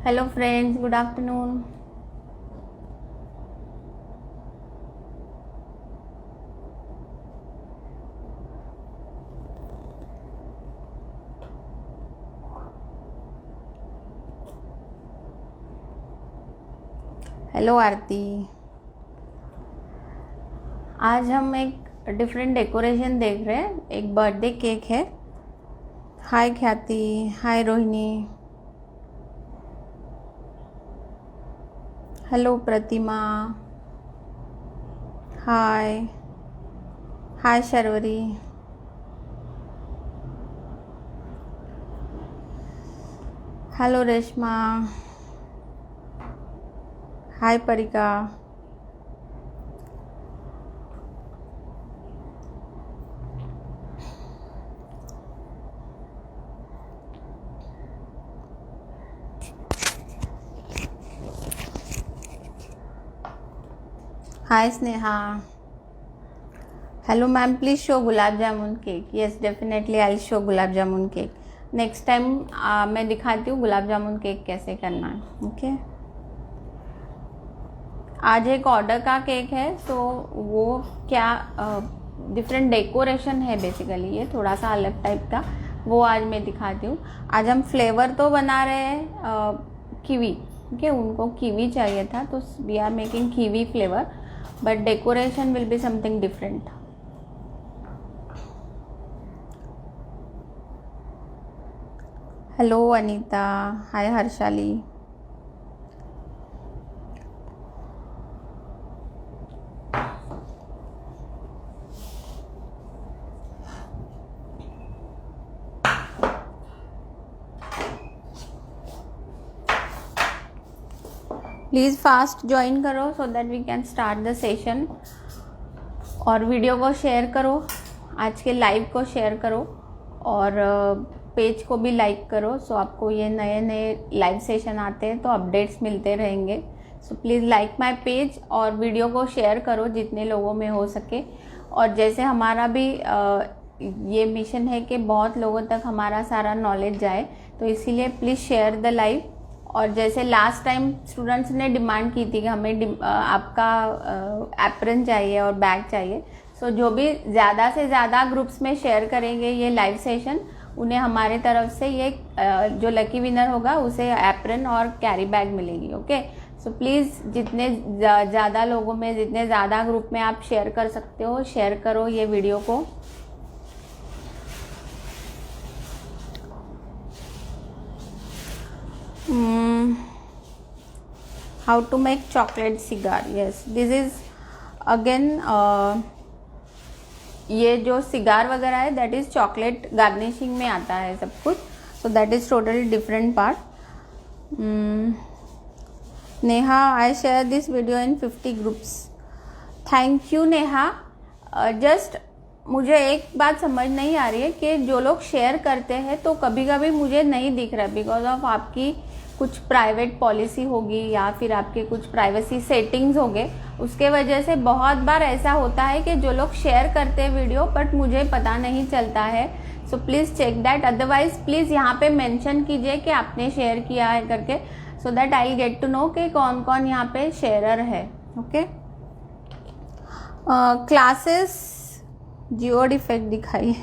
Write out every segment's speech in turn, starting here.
Hello friends, good afternoon. Hello Aarti. आज हम एक डिफरेंट डेकोरेशन देख रहे हैं। एक बर्थडे केक है। Hi Khyati, hi Rohini, hello Pratima, hi hi Sharvari, hello Reshma, hi Parika. Hi Sneha. Hello ma'am, please show gulab jamun cake. Yes definitely I show gulab jamun cake. Next time मैं दिखाती हूँ गुलाब जामुन केक कैसे करना है। ओके आज एक ऑर्डर का केक है, तो वो क्या डिफरेंट डेकोरेशन है बेसिकली, ये थोड़ा सा अलग टाइप का, वो आज मैं दिखाती हूँ। आज हम फ्लेवर तो बना रहे हैं कीवी, ओके उनको कीवी चाहिए था, तो we are making kiwi flavour, but decoration will be something different. Hello Anita, hi Harshali. Please fast join करो so that we can start the session. और वीडियो को शेयर करो, आज के लाइव को शेयर करो, और पेज को भी लाइक करो। सो आपको ये नए नए लाइव सेशन आते हैं तो अपडेट्स मिलते रहेंगे। So please like my page और वीडियो को शेयर करो जितने लोगों में हो सके। और जैसे हमारा भी ये मिशन है कि बहुत लोगों तक हमारा सारा नॉलेज जाए, तो इसीलिए प्लीज़ शेयर द लाइव। और जैसे लास्ट टाइम स्टूडेंट्स ने डिमांड की थी कि हमें आपका एप्रन चाहिए और बैग चाहिए, सो जो भी ज़्यादा से ज़्यादा ग्रुप्स में शेयर करेंगे ये लाइव सेशन, उन्हें हमारे तरफ से ये जो लकी विनर होगा उसे एप्रन और कैरी बैग मिलेगी। ओके सो प्लीज़ जितने ज़्यादा लोगों में, जितने ज़्यादा ग्रुप में आप शेयर कर सकते हो, शेयर करो ये वीडियो को। How to make chocolate cigar? Yes, this is again ये जो सिगार वगैरह है दैट इज चॉकलेट गार्निशिंग में आता है सब कुछ, so that is totally different part. Neha, I share this video in 50 groups. Thank you Neha. Just मुझे एक बात समझ नहीं आ रही है कि जो लोग शेयर करते हैं तो कभी कभी मुझे नहीं दिख रहा है, बिकॉज ऑफ आपकी कुछ प्राइवेट पॉलिसी होगी या फिर आपके कुछ प्राइवेसी सेटिंग्स होंगे, उसके वजह से बहुत बार ऐसा होता है कि जो लोग शेयर करते हैं वीडियो बट मुझे पता नहीं चलता है। So please check that. Otherwise please यहाँ पे मेंशन कीजिए कि आपने शेयर किया है करके, so that I get to know कि कौन कौन यहाँ पे शेयरर है। ओके क्लासेस जियो डिफेक्ट दिखाइए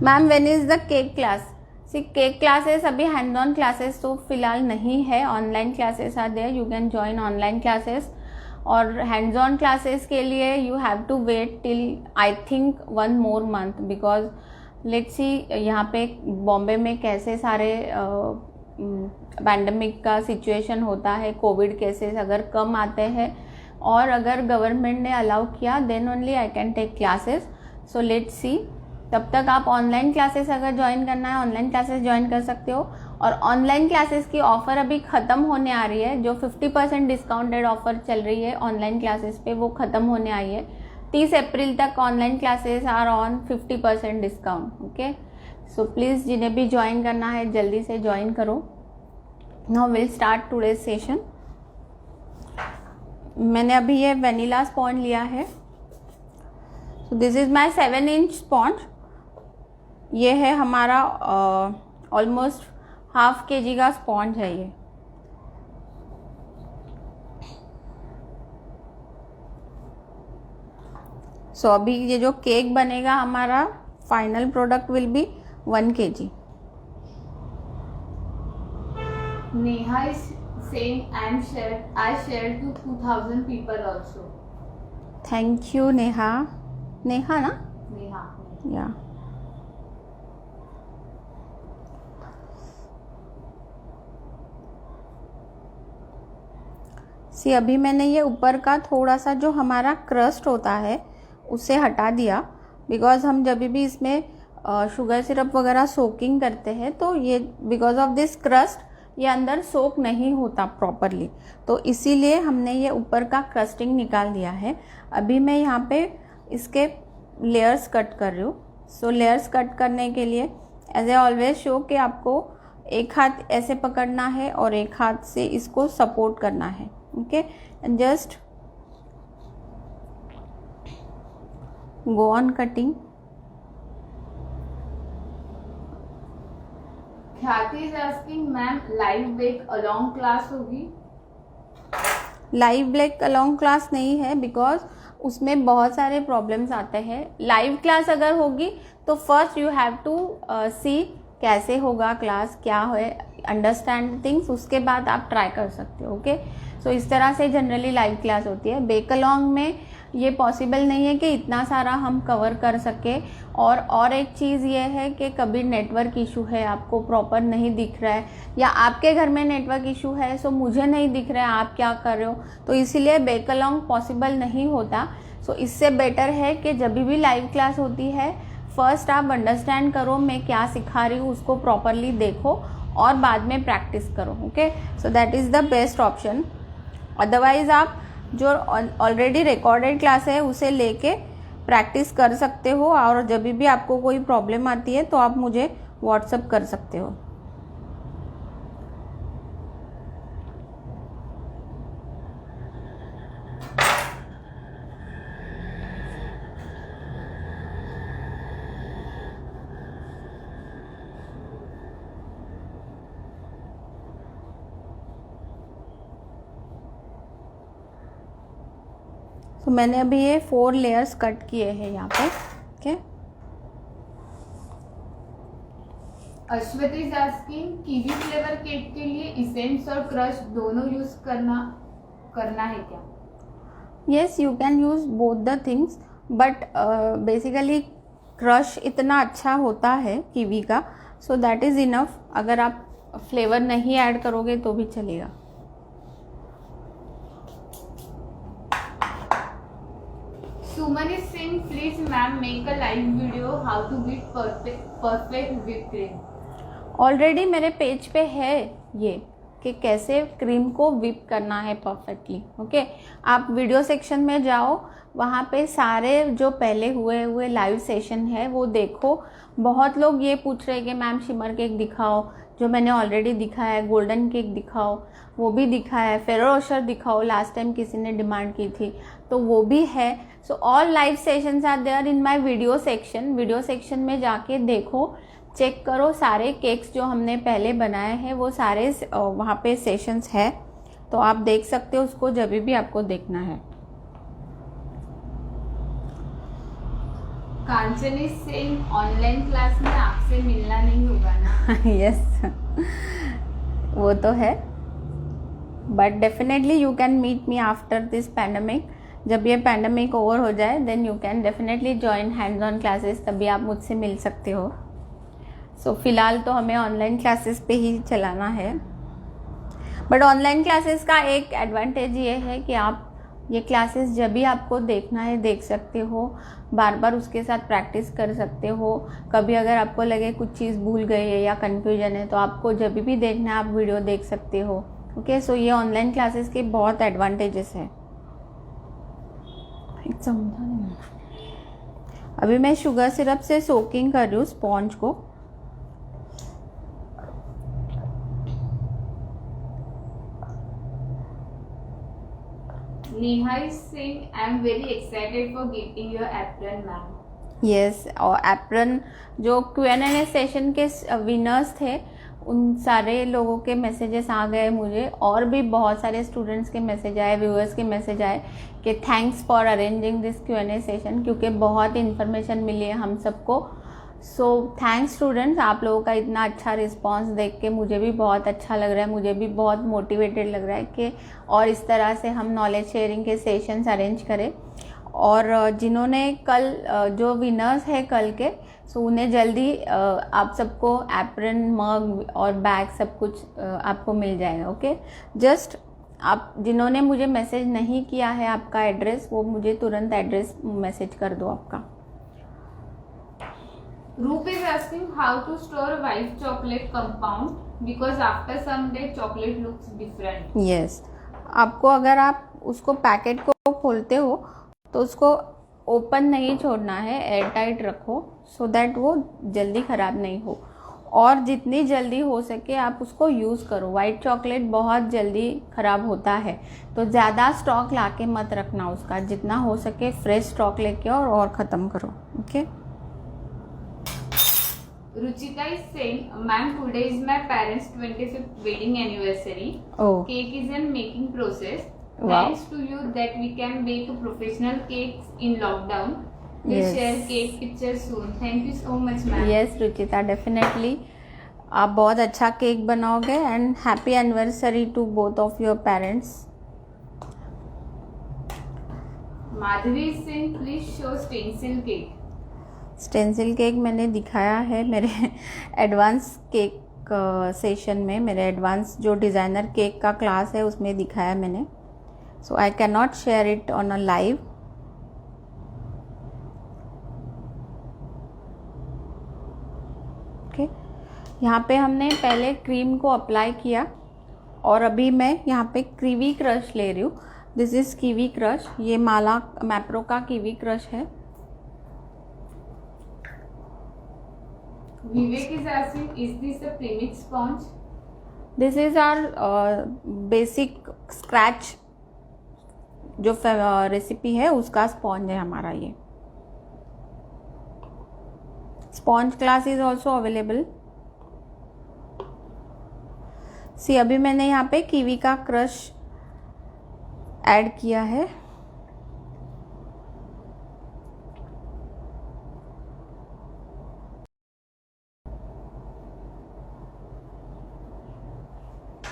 मैम। When is the cake class? See cake classes अभी हैंड ऑन क्लासेस तो फिलहाल नहीं है, online classes are there, you can join online classes. और हैंड्स ऑन क्लासेस के लिए you have to wait till I think 1 more month, because let's see यहाँ पे बॉम्बे में कैसे सारे पैंडमिक का सिचुएशन होता है, कोविड केसेस अगर कम आते हैं और अगर गवर्नमेंट ने अलाउ किया then only I can take classes. So let's see, तब तक आप ऑनलाइन क्लासेस अगर ज्वाइन करना है ऑनलाइन क्लासेस ज्वाइन कर सकते हो। और ऑनलाइन क्लासेस की ऑफ़र अभी ख़त्म होने आ रही है, जो 50% डिस्काउंटेड ऑफ़र चल रही है ऑनलाइन क्लासेस पे वो ख़त्म होने आई है। 30 अप्रैल तक online classes are on 50% discount. Okay so please जिन्हें भी ज्वाइन करना है जल्दी से ज्वाइन करो। Now will start today's session. मैंने अभी ये वेनिला स्पॉन्ज लिया है। So this is my 7-inch sponge. ये है हमारा ऑलमोस्ट ½ kg का स्पॉन्ज है ये। सो अभी ये जो केक बनेगा हमारा final product will be 1 kg. Neha is saying I shared to 2000 people also. Thank you Neha. Neha ना? Neha. Yeah. सी अभी मैंने ये ऊपर का थोड़ा सा जो हमारा क्रस्ट होता है उसे हटा दिया, बिकॉज हम जब भी इसमें शुगर सिरप वगैरह सोकिंग करते हैं तो ये बिकॉज ऑफ दिस क्रस्ट ये अंदर सोक नहीं होता प्रॉपरली, तो इसीलिए हमने ये ऊपर का क्रस्टिंग निकाल दिया है. अभी मैं यहाँ पे इसके लेयर्स कट कर रही हूँ. सो लेयर्स कट करने के लिए एज ए ऑलवेज शो कि आपको एक हाथ ऐसे पकड़ना है और एक हाथ से इसको सपोर्ट करना है. Okay, and just go on cutting. Khyati is asking ma'am live bake along class होगी? लाइव बेक अलोंग क्लास नहीं है, बिकॉज उसमें बहुत सारे प्रॉब्लम्स आते हैं. लाइव क्लास अगर होगी तो फर्स्ट यू हैव टू सी कैसे होगा क्लास, क्या है, अंडरस्टैंड थिंग्स, उसके बाद आप ट्राई कर सकते हो. ओके, सो इस तरह से जनरली लाइव क्लास होती है. बेक अलोंग में ये पॉसिबल नहीं है कि इतना सारा हम कवर कर सके. और एक चीज़ ये है कि कभी नेटवर्क इशू है, आपको प्रॉपर नहीं दिख रहा है, या आपके घर में नेटवर्क इशू है सो मुझे नहीं दिख रहा है आप क्या कर रहे हो, तो इसीलिए बेक अलोंग पॉसिबल नहीं होता. सो इससे बेटर है कि जब भी लाइव क्लास होती है फर्स्ट आप अंडरस्टैंड करो मैं क्या सिखा रही हूँ, उसको प्रॉपरली देखो और बाद में प्रैक्टिस करो. Okay, so that is the best option. Otherwise आप जो ऑलरेडी रिकॉर्डेड क्लास है उसे लेके प्रैक्टिस कर सकते हो, और जब भी आपको कोई प्रॉब्लम आती है तो आप मुझे व्हाट्सएप कर सकते हो. तो मैंने अभी ये 4 लेयर्स कट किए हैं यहाँ पे. Okay, Ashwathi is asking kiwi flavour cake के लिए इसेंस और क्रश दोनों यूज करना है क्या? Yes, you can use both the things, but basically crush इतना अच्छा होता है कीवी का, सो दैट इज़ इनफ. अगर आप फ्लेवर नहीं ऐड करोगे तो भी चलेगा. Suman is saying, please ma'am make a live video how to whip perfect whipped cream. Already मेरे पेज पे है ये कि कैसे क्रीम को विप करना है परफेक्टली. ओके, आप वीडियो सेक्शन में जाओ, वहाँ पे सारे जो पहले हुए लाइव सेशन है वो देखो. बहुत लोग ये पूछ रहे हैं कि मैम शिमर केक दिखाओ, जो मैंने ऑलरेडी दिखाया है. गोल्डन केक दिखाओ, वो भी दिखाया है. फेरो रोशर दिखाओ, लास्ट टाइम किसी ने डिमांड की थी तो वो भी है. So all live sessions are there in my video section. Video section में जाके देखो, चेक करो, सारे केक्स जो हमने पहले बनाए हैं वो सारे वहाँ पे सेशंस है, तो आप देख सकते हो उसको जब भी आपको देखना है. कांचन इज सेइंग ऑनलाइन क्लास में आपसे मिलना नहीं होगा ना? यस, वो तो है, but definitely you can meet me after this pandemic. जब ये पैंडमिक ओवर हो जाए then you can definitely join hands on classes, तभी आप मुझसे मिल सकते हो. सो फिलहाल तो हमें ऑनलाइन क्लासेस पे ही चलाना है. बट ऑनलाइन क्लासेस का एक एडवांटेज ये है कि आप ये क्लासेस जब भी आपको देखना है देख सकते हो, बार बार उसके साथ प्रैक्टिस कर सकते हो. कभी अगर आपको लगे कुछ चीज़ भूल गई है या कन्फ्यूजन है तो आपको जब भी देखना है आप वीडियो देख सकते हो. ओके, सो ये ऑनलाइन क्लासेस के बहुत एडवांटेजेस है. अभी मैं शुगर सिरप से सोकिंग कर रही हूँ स्पॉन्ज को. Neha is saying, I am very excited for getting your apron, ma'am. Yes, और एप्रन जो Q&A सेशन के विनर्स थे उन सारे लोगों के मैसेजेस आ गए मुझे, और भी बहुत सारे स्टूडेंट्स के मैसेज आए, व्यूअर्स के मैसेज आए कि thanks for arranging this Q&A session, क्योंकि बहुत इन्फॉर्मेशन मिली है हम सबको। सो थैंक्स स्टूडेंट्स, आप लोगों का इतना अच्छा रिस्पांस देख के मुझे भी बहुत अच्छा लग रहा है, मुझे भी बहुत मोटिवेटेड लग रहा है कि और इस तरह से हम नॉलेज शेयरिंग के सेशंस अरेंज करें। और जिन्होंने कल जो विनर्स है कल के, सो उन्हें जल्दी आप सबको एप्रन, मग और बैग सब कुछ आपको मिल जाएगा। ओके, जस्ट आप जिन्होंने मुझे मैसेज नहीं किया है आपका एड्रेस, वो मुझे तुरंत एड्रेस मैसेज कर दो आपका। Roop is asking how to store white chocolate compound because after some day chocolate looks different. Yes, आपको अगर आप उसको पैकेट को खोलते हो तो उसको ओपन नहीं छोड़ना है, एयर टाइट रखो सो दैट वो जल्दी ख़राब नहीं हो, और जितनी जल्दी हो सके आप उसको यूज़ करो। वाइट चॉकलेट बहुत जल्दी ख़राब होता है, तो ज़्यादा स्टॉक लाके मत रखना उसका, जितना हो सके फ्रेश स्टॉक लेके और ख़त्म करो। Okay. Ruchika is saying, ma'am, today is my parents' 25th wedding anniversary. Oh. Cake is in making process. Wow. Thanks to you that we can bake professional cakes in lockdown. We'll Yes. share cake pictures soon. Thank you so much, ma'am. Yes, Ruchita, definitely आप बहुत अच्छा cake बनाओगे, and happy anniversary to both of your parents. Madhuri is saying, please show stencil cake. Stencil cake मैंने दिखाया है मेरे advance cake session में, मेरे एडवांस जो डिज़ाइनर केक का क्लास है उसमें दिखाया मैंने। So I can not share it on a live. Okay, यहाँ पे हमने पहले क्रीम को अप्लाई किया, और अभी मैं यहाँ पे कीवी क्रश ले रही हूँ। दिस इज़ कीवी क्रश, ये माला मैप्रो का कीवी क्रश है। Vivek is asking, is this a premix sponge? This is our basic scratch जो रेसिपी है उसका स्पॉन्ज है हमारा। ये sponge class is also available. See, अभी मैंने यहाँ पे कीवी का क्रश ऐड किया है।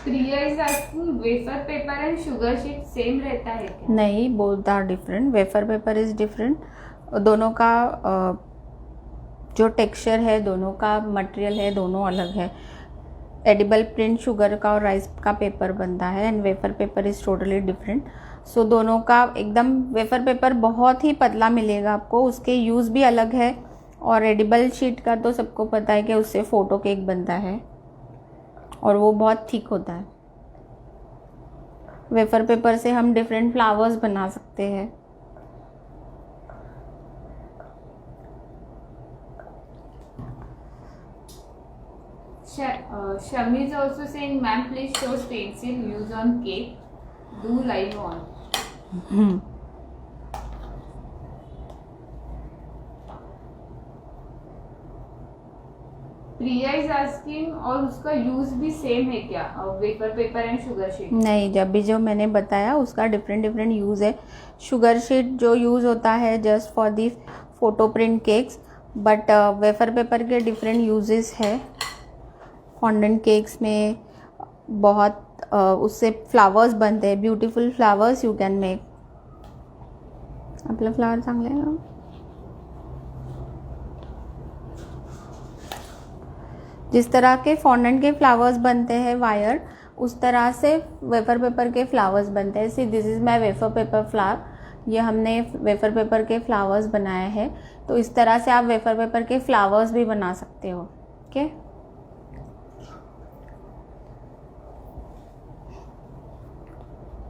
Priya is asking, wafer paper and sugar sheet same रहता है क्या? नहीं, both are different. Wafer paper is different, दोनों का जो टेक्सचर है, दोनों का मटेरियल है, दोनों अलग है। एडिबल प्रिंट शुगर का और राइस का पेपर बनता है, and wafer paper is totally different. So दोनों का एकदम, वेफर पेपर बहुत ही पतला मिलेगा आपको, उसके यूज़ भी अलग है, और एडिबल शीट का तो सबको पता है कि उससे फ़ोटो केक बनता है और वो बहुत थिक होता है। वेफर पेपर से हम डिफरेंट फ्लावर्स बना सकते हैं। Shami is also saying, ma'am, please show stencil used on cake. Do live on. Priya is asking, और उसका यूज भी सेम है क्या, wafer paper and sugar sheet? नहीं, जब भी जो मैंने बताया उसका डिफरेंट डिफरेंट यूज़ है। शुगर शीट जो यूज़ होता है just for the photo print cakes, but wafer paper के डिफरेंट यूजेस है। फॉन्डेंट केक्स में बहुत उससे फ्लावर्स बनते हैं, beautiful flowers you can make. आपलं फ्लावर चांगले आहे ना? जिस तरह के फॉन्डेंट के फ्लावर्स बनते हैं वायर, उस तरह से वेफर पेपर के फ्लावर्स बनते हैं। See, this is my wafer paper flower, ये हमने वेफर पेपर के फ्लावर्स बनाए हैं। तो इस तरह से आप वेफर पेपर के फ्लावर्स भी बना सकते हो। Okay,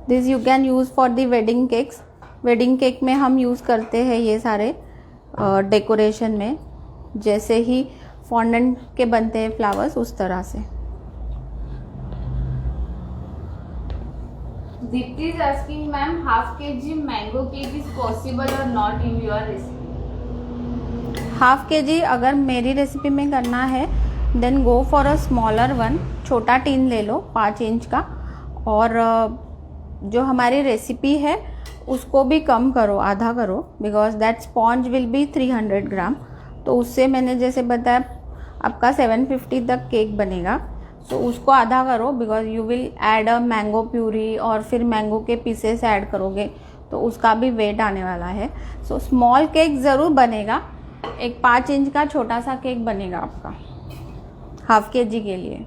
this you can use for the wedding cakes. Wedding cake में हम यूज़ करते हैं ये सारे डेकोरेशन में, जैसे ही फॉन्डेंट के बनते हैं फ्लावर्स उस तरह से। Deepti is asking, ma'am, half kg mango cake is possible और not in your recipe? Half k g अगर मेरी रेसिपी में करना है, then go for a smaller one, छोटा टीन ले लो 5 इंच का, और जो हमारी रेसिपी है उसको भी कम करो, आधा करो, because that sponge will be 300 ग्राम। तो उससे मैंने जैसे बताया आपका 750 तक केक बनेगा, सो उसको आधा करो, because you will add a mango puree और फिर मैंगो के पीसेस ऐड करोगे तो उसका भी वेट आने वाला है। सो स्मॉल केक ज़रूर बनेगा, एक 5 इंच का छोटा सा केक बनेगा आपका हाफ kg के लिए।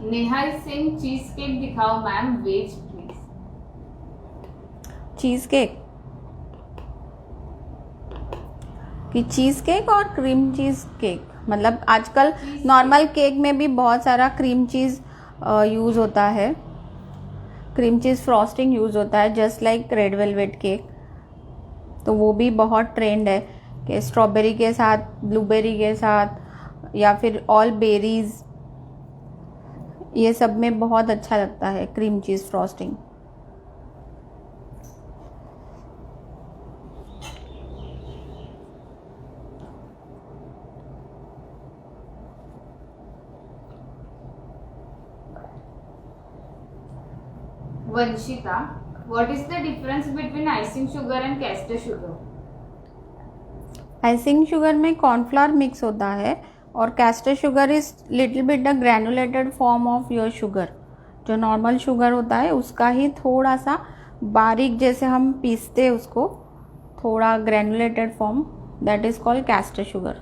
Neha is saying cheese cake दिखाओ ma'am, veg please. Cheese cake कि चीज़ केक और क्रीम चीज़ केक, मतलब आजकल नॉर्मल केक में भी बहुत सारा क्रीम चीज़ यूज़ होता है, क्रीम चीज़ फ्रॉस्टिंग यूज़ होता है, just like red velvet cake. तो वो भी बहुत ट्रेंड है कि स्ट्रॉबेरी के साथ, ब्लूबेरी के साथ, या फिर ऑल बेरीज, ये सब में बहुत अच्छा लगता है cream cheese frosting. Vanshita, what is the difference between icing sugar and caster sugar? Icing sugar में कॉर्नफ्लावर मिक्स होता है, और castor sugar is little bit the granulated form of your sugar. जो नॉर्मल शुगर होता है उसका ही थोड़ा सा बारीक, जैसे हम पीसते हैं उसको, थोड़ा granulated form, that is called castor sugar.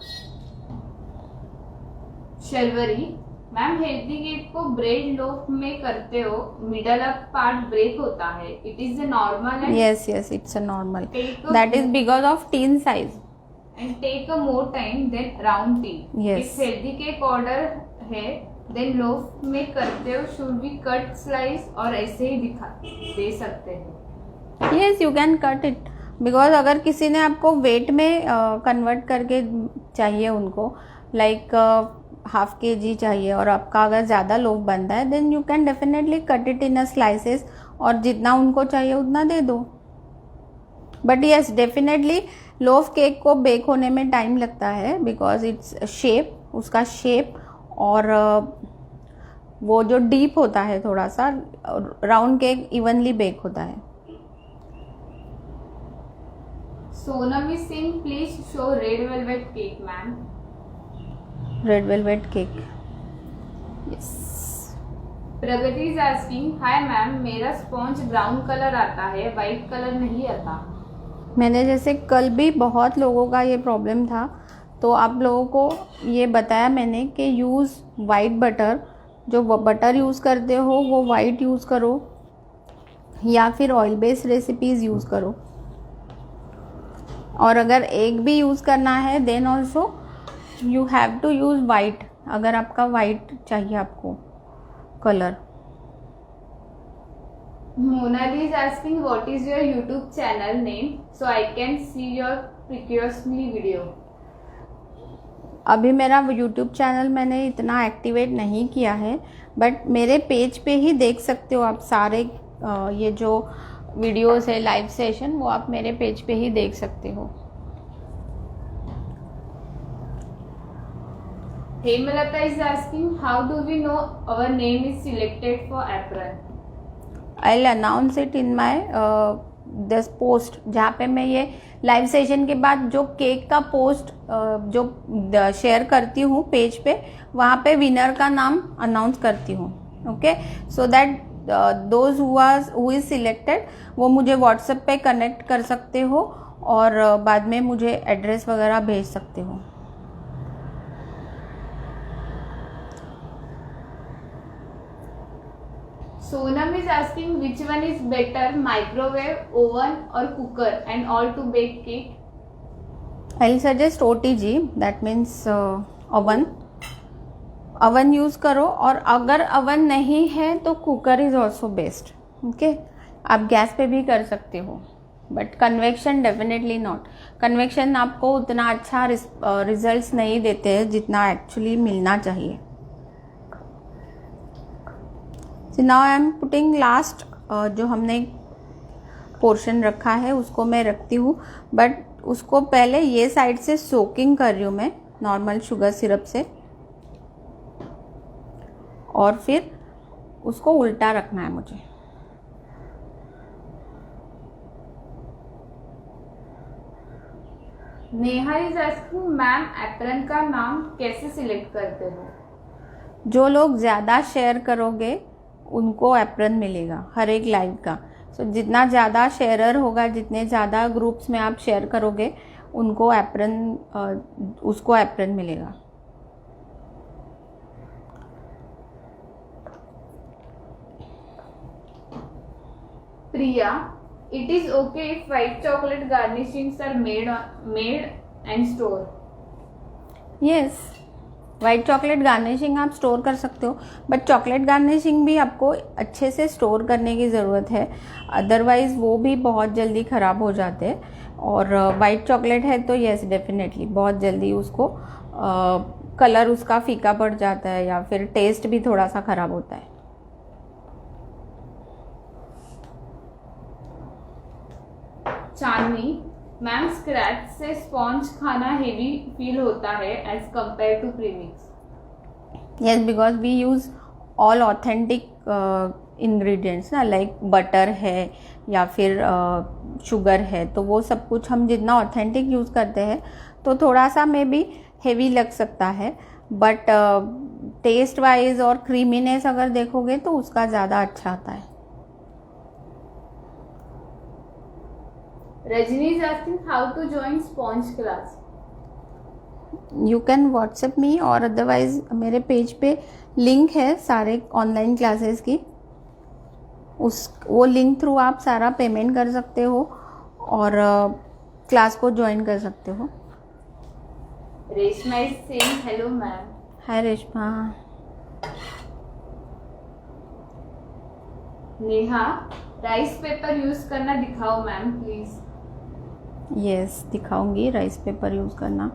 Sharvari, ma'am healthy cake को ब्रेड लोफ में करते हो, मिडल अप पार्ट ब्रेक होता है, it is a normal and yes it's a normal, that is because of tin size and take a more time than round tea. Yes. If healthy cake order है then loaf में करते हो, should we cut slice और ऐसे ही दिखा दे सकते हैं? yes you can cut it, because अगर किसी ने आपको वेट में कन्वर्ट करके चाहिए, उनको लाइक हाफ kg चाहिए और आपका अगर ज़्यादा लोफ बनता है, then you can definitely cut it in a slices, और जितना उनको चाहिए उतना दे दो। But yes definitely loaf cake को बेक होने में टाइम लगता है, बिकॉज इट्स शेप, उसका शेप, और वो जो डीप होता है थोड़ा सा, राउंड केक इवनली बेक होता है। Sonam is saying please show red velvet cake ma'am. Red velvet cake, yes. Pragati is asking hi ma'am, मेरा स्पॉन्ज ब्राउन कलर आता है, वाइट कलर नहीं आता। मैंने जैसे कल भी बहुत लोगों का ये प्रॉब्लम था, तो आप लोगों को ये बताया मैंने कि यूज़ वाइट बटर, जो बटर यूज़ करते हो वो वाइट यूज़ करो, या फिर ऑयल बेस्ड रेसिपीज़ यूज़ करो, और अगर एग भी यूज़ करना है then also you have to use white, अगर आपका वाइट चाहिए आपको colour. Monali is asking what is your YouTube channel name so I can see your preciously video. अभी मेरा YouTube चैनल मैंने इतना एक्टिवेट नहीं किया है, बट मेरे पेज पे ही देख सकते हो आप सारे ये जो वीडियोस है लाइव सेशन, वो आप मेरे पेज पे ही देख सकते हो। Hemalata is asking how do we know our name is selected for apron? I'll announce it in my this post, जहाँ पे मैं ये लाइव सेशन के बाद जो केक का पोस्ट जो शेयर करती हूँ पेज पे, वहाँ पे विनर का नाम अनाउंस करती हूँ। Okay, so that those who is selected वो मुझे व्हाट्सएप पे कनेक्ट कर सकते हो, और बाद में मुझे एड्रेस वगैरह भेज सकते हो। Sonam is asking which one is better, microwave, oven or cooker, and all to bake cake? I'll suggest OTG, that means oven. Oven use करो, और अगर ओवन नहीं है तो cooker is also best. Okay, आप गैस पे भी कर सकते हो, but convection definitely not. Convection आपको उतना अच्छा रिजल्ट्स नहीं देते हैं जितना एक्चुअली मिलना चाहिए। So now I am putting last, जो हमने पोर्शन रखा है उसको मैं रखती हूँ, बट उसको पहले ये साइड से सोकिंग कर रही हूँ मैं नॉर्मल शुगर सिरप से, और फिर उसको उल्टा रखना है मुझे। Neha is asking ma'am apron का नाम कैसे सिलेक्ट करते हो? जो लोग ज़्यादा शेयर करोगे उनको एप्रन मिलेगा हर एक लाइव का। सो जितना ज़्यादा शेयरर होगा, जितने ज़्यादा ग्रुप्स में आप शेयर करोगे उनको एप्रन, उसको एप्रन मिलेगा। प्रिया, it is okay if white chocolate garnishings are made and store. Yes, white chocolate garnishing आप स्टोर कर सकते हो, बट चॉकलेट गार्निशिंग भी आपको अच्छे से स्टोर करने की ज़रूरत है, अदरवाइज़ वो भी बहुत जल्दी ख़राब हो जाते हैं। और वाइट चॉकलेट है तो यस डेफिनेटली बहुत जल्दी उसको कलर उसका फीका पड़ जाता है या फिर टेस्ट भी थोड़ा सा ख़राब होता है। चांदनी, मैम स्क्रैच से स्पॉन्ज खाना हेवी फील होता है as compare to premix. Yes, because we use all authentic ingredients ना, लाइक बटर है या फिर शुगर है, तो वो सब कुछ हम जितना ऑथेंटिक यूज़ करते हैं तो थोड़ा सा मे बी हेवी लग सकता है, बट टेस्ट वाइज और क्रीमीनेस अगर देखोगे तो उसका ज़्यादा अच्छा आता है। Rajni is asking how to join sponge class. You can WhatsApp me, और अदरवाइज मेरे पेज पे लिंक है सारे ऑनलाइन क्लासेस की, वो लिंक थ्रू आप सारा पेमेंट कर सकते हो और क्लास को ज्वाइन कर सकते हो। Reshma is saying hello ma'am. Hi Reshma. Neha, rice paper use करना दिखाओ मैम प्लीज। यस, दिखाऊंगी राइस पेपर यूज़ करना।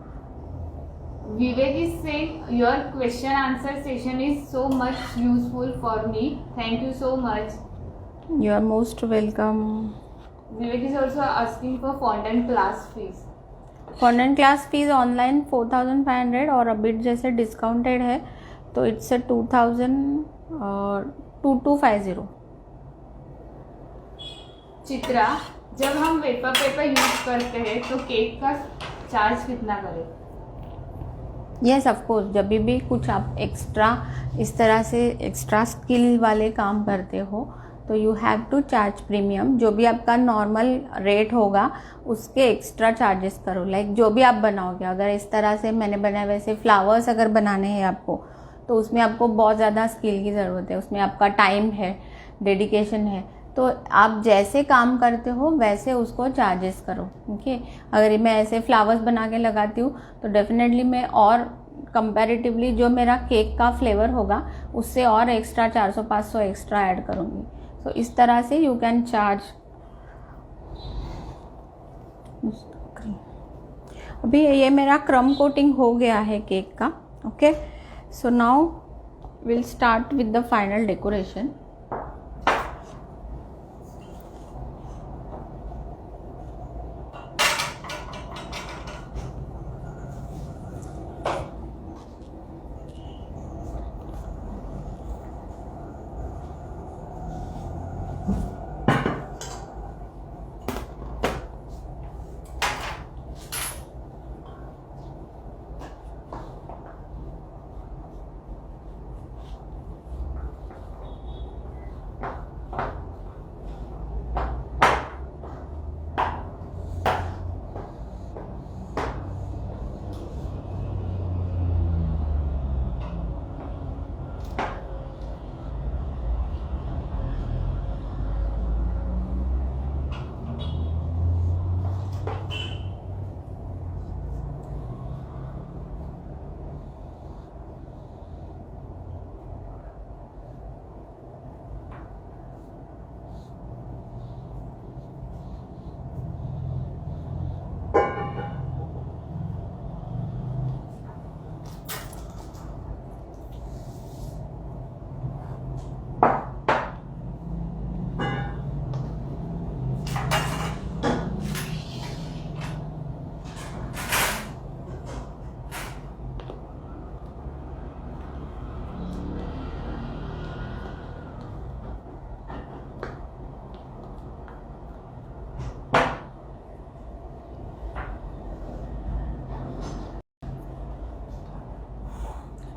विवेक is saying your question answer session is so much useful for me. Thank you so much. You are most welcome. Vivek is also asking for fondant class fees. Fondant class fees online 4500 और अभी जैसे discounted है तो it's 2250। Chitra, जब हम vapour paper use करते हैं तो केक का चार्ज कितना करें? यस ऑफ कोर्स, जब भी कुछ आप एक्स्ट्रा इस तरह से एक्स्ट्रा स्किल वाले काम करते हो तो you have to charge premium. जो भी आपका नॉर्मल रेट होगा उसके एक्स्ट्रा चार्जेस करो। लाइक जो भी आप बनाओगे, अगर इस तरह से मैंने बनाया वैसे फ्लावर्स अगर बनाने हैं आपको तो उसमें आपको बहुत ज़्यादा स्किल की ज़रूरत है, उसमें आपका टाइम है, डेडिकेशन है, तो आप जैसे काम करते हो वैसे उसको चार्जेस करो। ओके, अगर मैं ऐसे फ्लावर्स बना के लगाती हूँ तो डेफिनेटली मैं और कंपैरेटिवली जो मेरा केक का फ्लेवर होगा उससे और एक्स्ट्रा 400-500 एक्स्ट्रा ऐड करूँगी। सो इस तरह से यू कैन चार्ज। अभी ये मेरा क्रम कोटिंग हो गया है केक का। Okay, so now will start with the final decoration.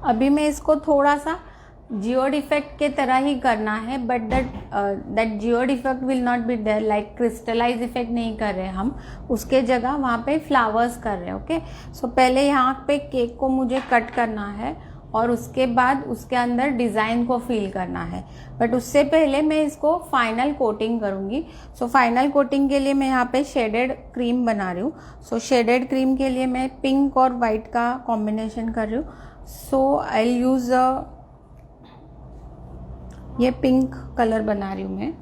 अभी मैं इसको थोड़ा सा जियोड इफेक्ट के तरह ही करना है, but that geode effect will not be there, like crystallize effect नहीं कर रहे हम, उसके जगह वहाँ पे फ्लावर्स कर रहे हैं। ओके, सो पहले यहाँ पे केक को मुझे कट करना है और उसके बाद उसके अंदर डिज़ाइन को फिल करना है, बट उससे पहले मैं इसको फाइनल कोटिंग करूँगी। सो फाइनल कोटिंग के लिए मैं यहाँ पे शेडेड क्रीम बना रही हूँ। सो शेडेड क्रीम के लिए मैं पिंक और वाइट का कॉम्बिनेशन कर रही हूँ। सो आई विल यूज़ ये पिंक कलर बना रही हूँ मैं।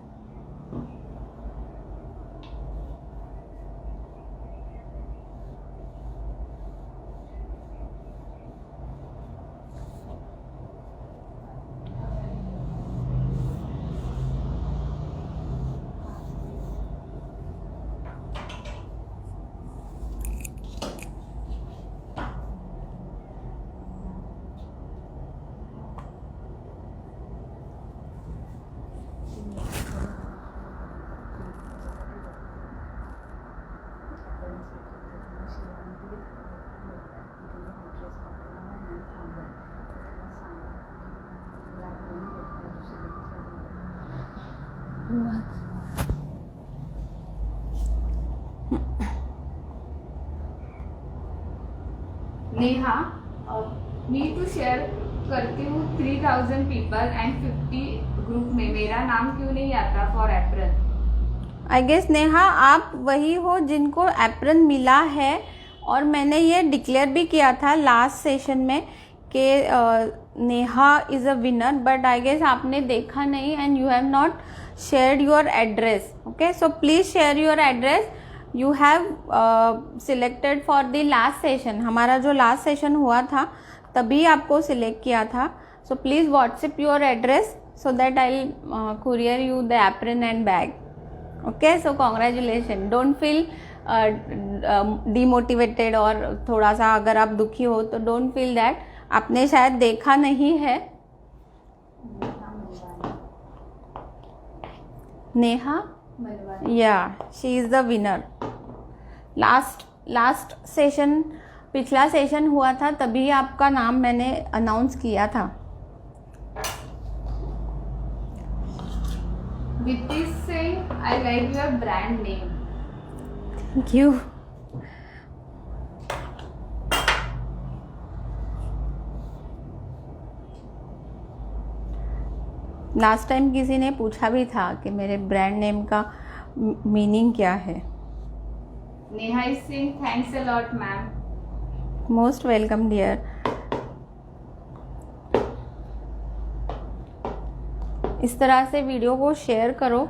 नेहा, मी टू शेयर करती हूँ 3000 पीपल एंड 50 ग्रुप में, मेरा नाम क्यों नहीं आता for apron? I guess Neha आप वही हो जिनको एप्रन मिला है, और मैंने ये डिक्लेयर भी किया था लास्ट सेशन में कि Neha is a winner, but I guess आपने देखा नहीं and you have not shared your address. Okay, so please share your address you have selected for the last session. हमारा जो लास्ट सेशन हुआ था तभी आपको सिलेक्ट किया था। So please WhatsApp your address so that I'll courier you the apron and bag. Okay, so congratulations. Don't feel demotivated और थोड़ा सा अगर आप दुखी हो तो don't feel that. आपने शायद देखा नहीं है। Neha, yeah, she is the winner. Last session, पिछला सेशन हुआ था तभी आपका नाम मैंने अनाउंस किया था। Dipti saying, I like your brand name. Thank you. Last time किसी ने पूछा भी था कि मेरे ब्रांड नेम का मीनिंग क्या है। Neha is saying, thanks a lot, ma'am. Most welcome dear. इस तरह से वीडियो को शेयर करो।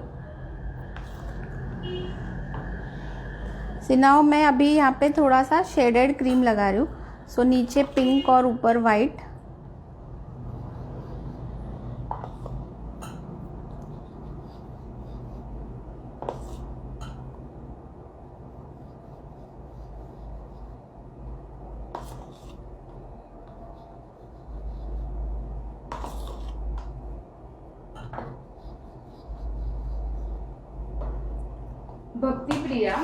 सिनाओ मैं अभी यहाँ पे थोड़ा सा शेडेड क्रीम लगा रही हूँ। सो नीचे पिंक और ऊपर white. Bhakti Priya,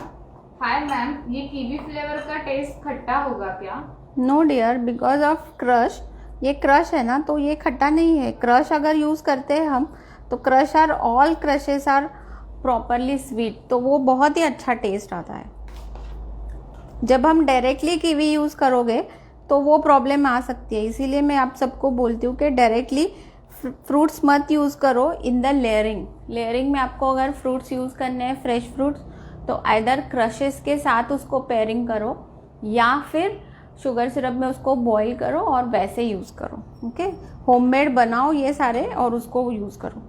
hi ma'am, ये कीवी फ्लेवर का टेस्ट खट्टा होगा क्या? No dear, because of crush. ये क्रश है ना, तो ये खट्टा नहीं है। क्रश अगर यूज़ करते हैं हम तो crush are all crushes are properly sweet, तो वो बहुत ही अच्छा टेस्ट आता है। जब हम डायरेक्टली कीवी यूज़ करोगे तो वो प्रॉब्लम आ सकती है, इसीलिए मैं आप सबको बोलती हूँ कि डायरेक्टली फ्रूट्स मत यूज़ करो इन द लेयरिंग में आपको अगर फ्रूट्स यूज़ करने हैं, फ्रेश फ्रूट्स, तो आइदर क्रशेस के साथ उसको पेयरिंग करो या फिर शुगर सिरप में उसको बॉईल करो और वैसे यूज़ करो। ओके, होममेड बनाओ ये सारे और उसको यूज़ करो।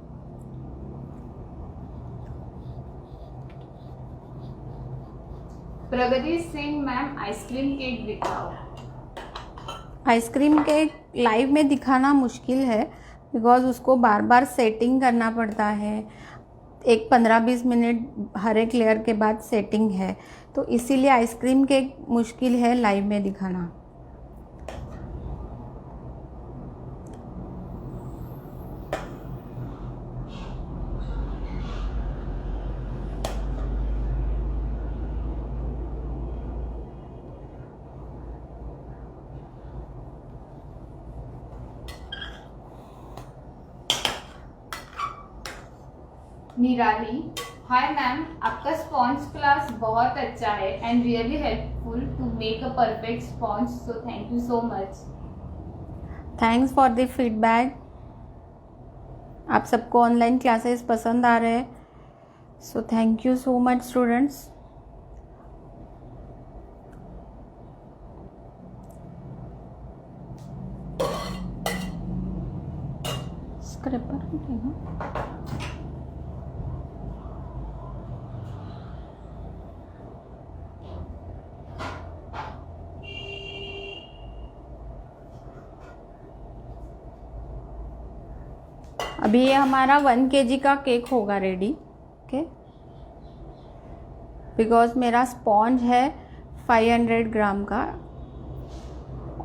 प्रगति सिंह, मैम आइसक्रीम केक दिखाओ। आइसक्रीम केक लाइव में दिखाना मुश्किल है, बिकॉज उसको बार बार सेटिंग करना पड़ता है। एक 15-20 मिनट हर एक लेयर के बाद सेटिंग है, तो इसीलिए आइसक्रीम केक मुश्किल है लाइव में दिखाना। निराली, हाय मैम, आपका स्पॉन्ज क्लास बहुत अच्छा है and really helpful to make a perfect sponge, so thank you so much. Thanks for the feedback. आप सबको ऑनलाइन क्लासेस पसंद आ रहे हैं, so thank you so much students. Scraper अभी ये हमारा 1 kg का केक होगा रेडी, ओके, बिकॉज मेरा स्पॉन्ज है 500 ग्राम का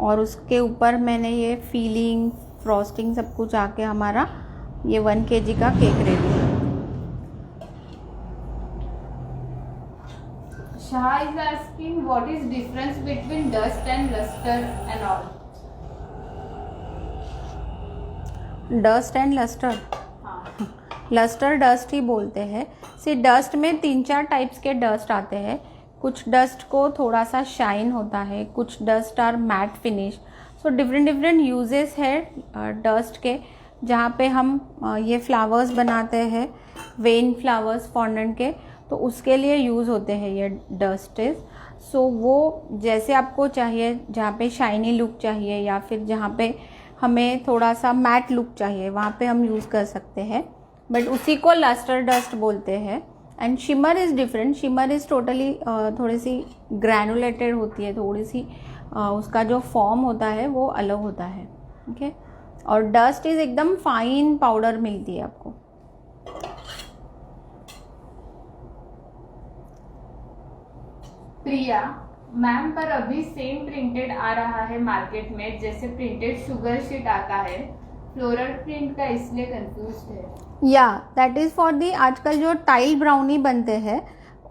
और उसके ऊपर मैंने ये फीलिंग फ्रॉस्टिंग सब कुछ आके हमारा ये 1 kg का केक रेडी है। Shah is asking what is difference between dust and luster and all. Dust and luster, हाँ, लस्टर डस्ट ही बोलते हैं। सी डस्ट में 3-4 टाइप्स के डस्ट आते हैं। कुछ डस्ट को थोड़ा सा शाइन होता है, कुछ dust are matt finish. So different different uses है डस्ट के, जहाँ पे हम ये फ्लावर्स बनाते हैं, वेन फ्लावर्स फॉन्डेंट के, तो उसके लिए यूज़ होते हैं ये डस्ट इज। सो वो जैसे आपको चाहिए, जहाँ पे शाइनी लुक चाहिए या फिर जहाँ पे हमें थोड़ा सा मैट लुक चाहिए, वहाँ पे हम यूज़ कर सकते हैं, बट उसी को लस्टर डस्ट बोलते हैं। And shimmer is different. Shimmer is totally थोड़ी सी ग्रैनुलेटेड होती है, थोड़ी सी उसका जो फॉर्म होता है वो अलग होता है, ओके। और डस्ट इज़ एकदम फाइन पाउडर मिलती है आपको। प्रिया, मैम पर अभी सेम प्रिंटेड आ रहा है मार्केट में, जैसे प्रिंटेड शुगर शीट आता है, फ्लोरल प्रिंट का, इसलिए कंफ्यूज्ड है। या दैट इज़ फॉर दी, आजकल जो टाइल ब्राउनी बनते हैं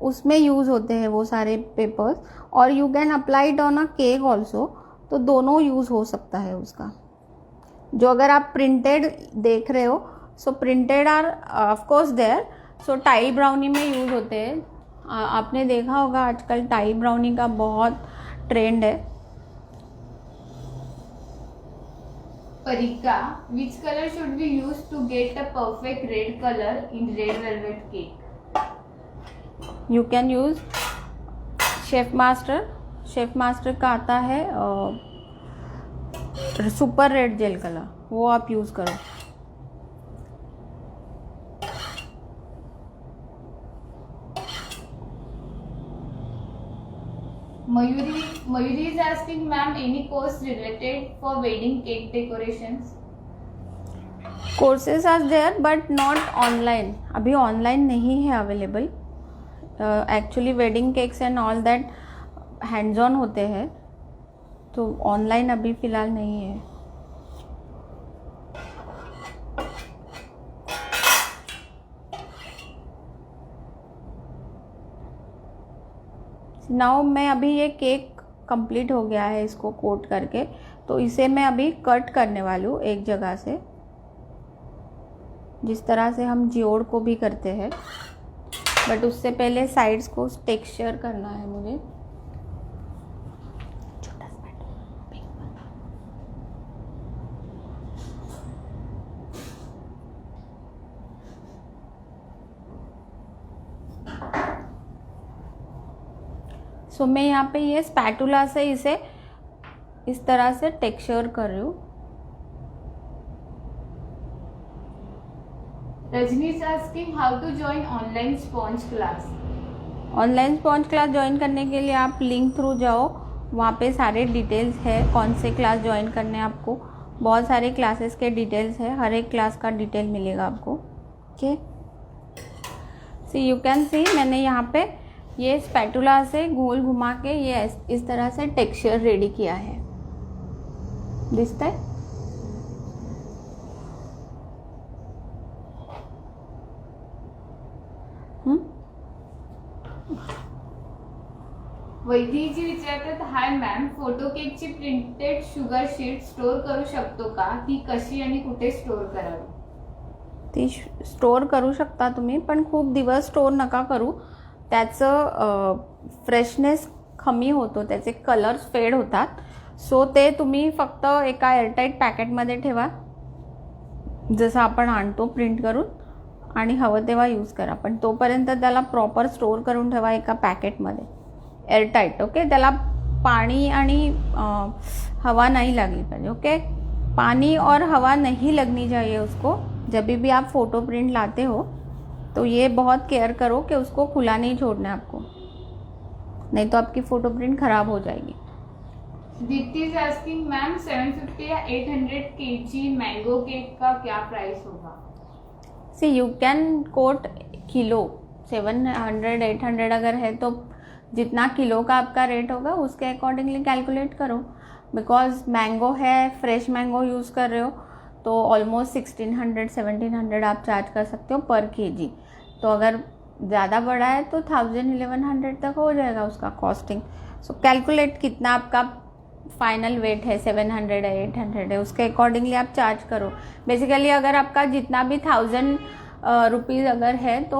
उसमें यूज़ होते हैं वो सारे पेपर्स, और you can apply it on a cake also, तो दोनों यूज़ हो सकता है उसका। जो अगर आप प्रिंटेड देख रहे हो, so printed are of course there, so tile brownie में यूज़ होते हैं। आपने देखा होगा आजकल टाइल ब्राउनी का बहुत ट्रेंड है। परिका, which color should we use to get a perfect red color in red velvet cake? You can use chef master. Chef master का आता है सुपर रेड जेल कलर, वो आप यूज़ करो। Mayuri is asking, ma'am, any course related for wedding cake decorations? Courses are there but not online. अभी online नहीं है available. Actually wedding cakes and all that hands on होते हैं, तो online अभी फ़िलहाल नहीं है। नाउ मैं अभी ये केक कंप्लीट हो गया है इसको कोट करके, तो इसे मैं अभी कट करने वाली हूँ एक जगह से, जिस तरह से हम जियोड़ को भी करते हैं, बट उससे पहले साइड्स को टेक्सचर करना है मुझे। सो मैं यहाँ पे ये स्पैटुला से इसे इस तरह से टेक्सचर कर रही हूँ। Rajni is asking how to join online sponge class. Online sponge class join करने के लिए आप लिंक थ्रू जाओ, वहाँ पे सारे डिटेल्स है, कौन से क्लास ज्वाइन करने हैं आपको, बहुत सारे क्लासेस के डिटेल्स है, हर एक क्लास का डिटेल मिलेगा आपको, okay. See you can see मैंने यहाँ पे ये स्पैटुला से गोल घुमा के ये इस तरह से टेक्सचर रेडी किया है, दिखता है। वैदीजी विचारतात, हाय मॅम, फोटो केकची प्रिंटेड शुगर शीट स्टोर करू शकतो का? ती कशी आणि कुठे स्टोर करावी? ती स्टोर करू शकता तुम्ही, पण खूप दिवस स्टोर नका करू. त्याचं फ्रेशनेस कमी होतो, त्याचे कलर्स फेड होतात. सो ते तुम्ही फक्त एका एअरटाईट पॅकेटमध्ये ठेवा, जसं आपण आणतो प्रिंट करून, आणि हवं तेव्हा यूज करा. पण तोपर्यंत त्याला प्रॉपर स्टोर करून ठेवा एका पॅकेटमध्ये एअरटाईट. ओके, त्याला पानी आणि हवा नहीं लगनी पाहिजे. ओके, पानी और हवा नहीं लगनी चाहिए उसको. जब भी आप फ़ोटो प्रिंट लाते हो तो ये बहुत केयर करो कि उसको खुला नहीं छोड़ना है आपको, नहीं तो आपकी फ़ोटो प्रिंट ख़राब हो जाएगी. दीप्ति इज आस्किंग मैम 750 या 800 kg मैंगो केक का क्या प्राइस होगा? सी यू कैन कोट किलो. 700 800 अगर है तो जितना किलो का आपका रेट होगा उसके अकॉर्डिंगली कैलकुलेट करो. बिकॉज मैंगो है, फ्रेश मैंगो यूज़ कर रहे हो तो ऑलमोस्ट 1600 1700 आप चार्ज कर सकते हो पर केजी. तो अगर ज़्यादा बड़ा है तो 1000 1100 तक हो जाएगा उसका कॉस्टिंग. सो कैलकुलेट कितना आपका फाइनल वेट है, 700 है 800 है, उसके अकॉर्डिंगली आप चार्ज करो. बेसिकली अगर आपका जितना भी 1000 रुपीज़ अगर है तो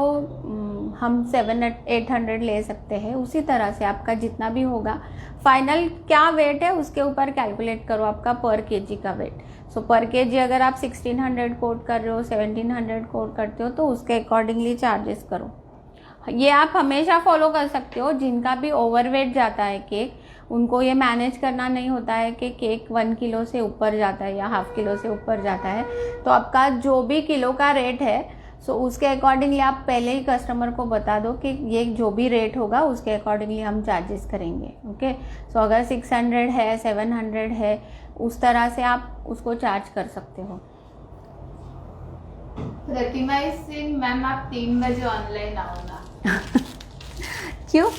हम 700-800 ले सकते हैं. उसी तरह से आपका जितना भी होगा फाइनल क्या वेट है उसके ऊपर कैलकुलेट करो आपका पर केजी का वेट. सो पर केजी अगर आप 1600 कोट कर रहे हो, 1700 कोट करते हो तो उसके अकॉर्डिंगली चार्जेस करो. ये आप हमेशा फॉलो कर सकते हो. जिनका भी ओवरवेट जाता है केक, उनको ये मैनेज करना नहीं होता है कि केक 1 किलो से ऊपर जाता है या ½ किलो से ऊपर जाता है, तो आपका जो भी किलो का रेट है सो उसके अकॉर्डिंगली आप पहले ही कस्टमर को बता दो कि ये जो भी रेट होगा उसके अकॉर्डिंगली हम चार्जेस करेंगे. ओके, सो अगर 600 है 700 है उस तरह से आप उसको चार्ज कर सकते हो. प्रतिमा इज सेइंग मैम आप 3 बजे ऑनलाइन आओ ना. क्यों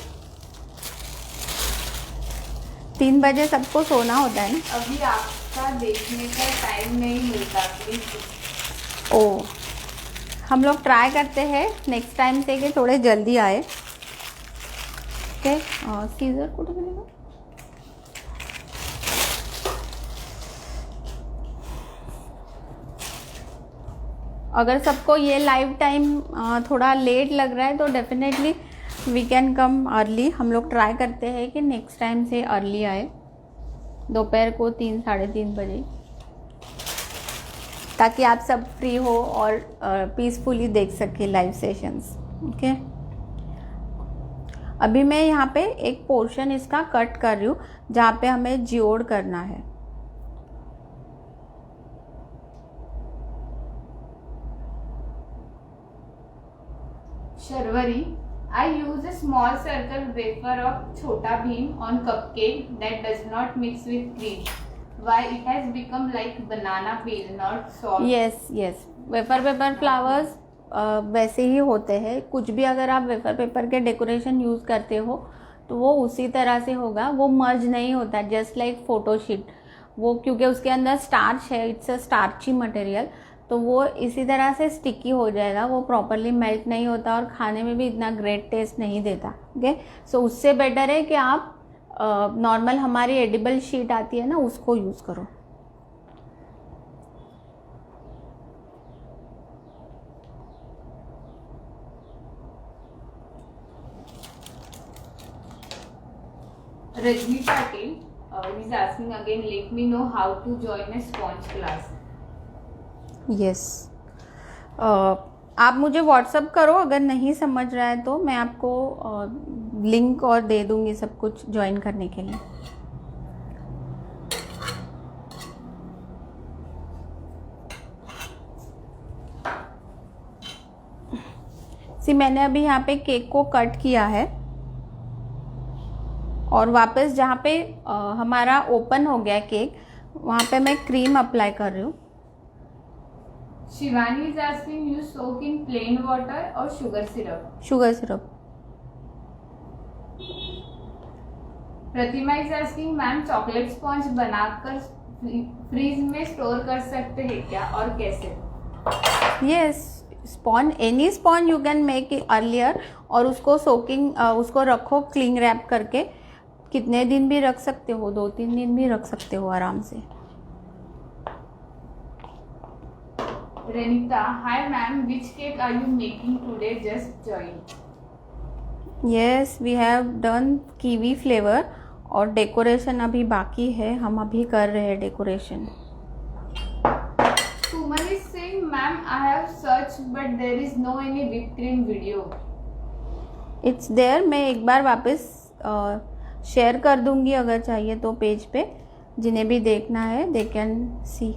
3 बजे सबको सोना होता है ना. अभी आपका देखने का टाइम नहीं मिलता प्लीज. ओ, हम लोग ट्राई करते हैं नेक्स्ट टाइम से कि थोड़े जल्दी आए. ओके, सीजर कुठे गेले? अगर सबको ये लाइव टाइम थोड़ा लेट लग रहा है तो definitely we can come early. हम लोग ट्राई करते हैं कि नेक्स्ट टाइम से अर्ली आए, दोपहर को 3 साढ़े 3 बजे, ताकि आप सब फ्री हो और पीसफुली देख सके लाइव सेशंस. ओके, अभी मैं यहाँ पे एक पोर्शन इसका कट कर रही हूँ जहाँ पे हमें जियोड करना है. Sharvari, I use a small circle wafer of Chhota Bheem on cupcake that does not mix with cream. Why it has become like banana peel, not soft? Yes, wafer paper flowers वैसे ही होते हैं. कुछ भी अगर आप wafer paper के decoration use करते हो तो वो उसी तरह से होगा. वो मर्ज नहीं होता जस्ट लाइक फोटोशीट. वो क्योंकि उसके अंदर स्टार्च है, इट्स अ स्टार्ची मटेरियल, तो वो इसी तरह से स्टिकी हो जाएगा. वो प्रॉपरली मेल्ट नहीं होता और खाने में भी इतना ग्रेट टेस्ट नहीं देता. ओके, सो उससे बेटर है कि आप नॉर्मल हमारी एडिबल शीट आती है ना, उसको यूज़ करो. Rajni Patil is asking again, let me know how to join a sponge class. Yes, आप मुझे व्हाट्सअप करो अगर नहीं समझ रहा है तो मैं आपको लिंक और दे दूँगी सब कुछ ज्वाइन करने के लिए. मैंने अभी यहाँ पे केक को कट किया है और वापस जहाँ पे हमारा ओपन हो गया केक वहाँ पे मैं क्रीम अप्लाई कर रही हूँ. Shivani is asking, you soak in plain water or sugar syrup? Sugar syrup. Pratima is asking, ma'am chocolate sponge बनाकर फ्रीज में स्टोर कर सकते हैं क्या और कैसे? Yes, sponge, any sponge you can make earlier और उसको सोकिंग उसको रखो क्लिंग रैप करके. कितने दिन भी रख सकते हो, 2-3 दिन भी रख सकते हो आराम से. Renita, hi ma'am, which cake are you making today? Just join. Yes we have done kiwi flavour और डेकोरेशन अभी बाकी है, हम अभी कर रहे हैं decoration. Suman is saying, ma'am, I have searched but there is no any whipped cream video. It's there. मैं एक बार वापस शेयर कर दूंगी अगर चाहिए तो पेज पे, जिन्हें भी देखना है they can see.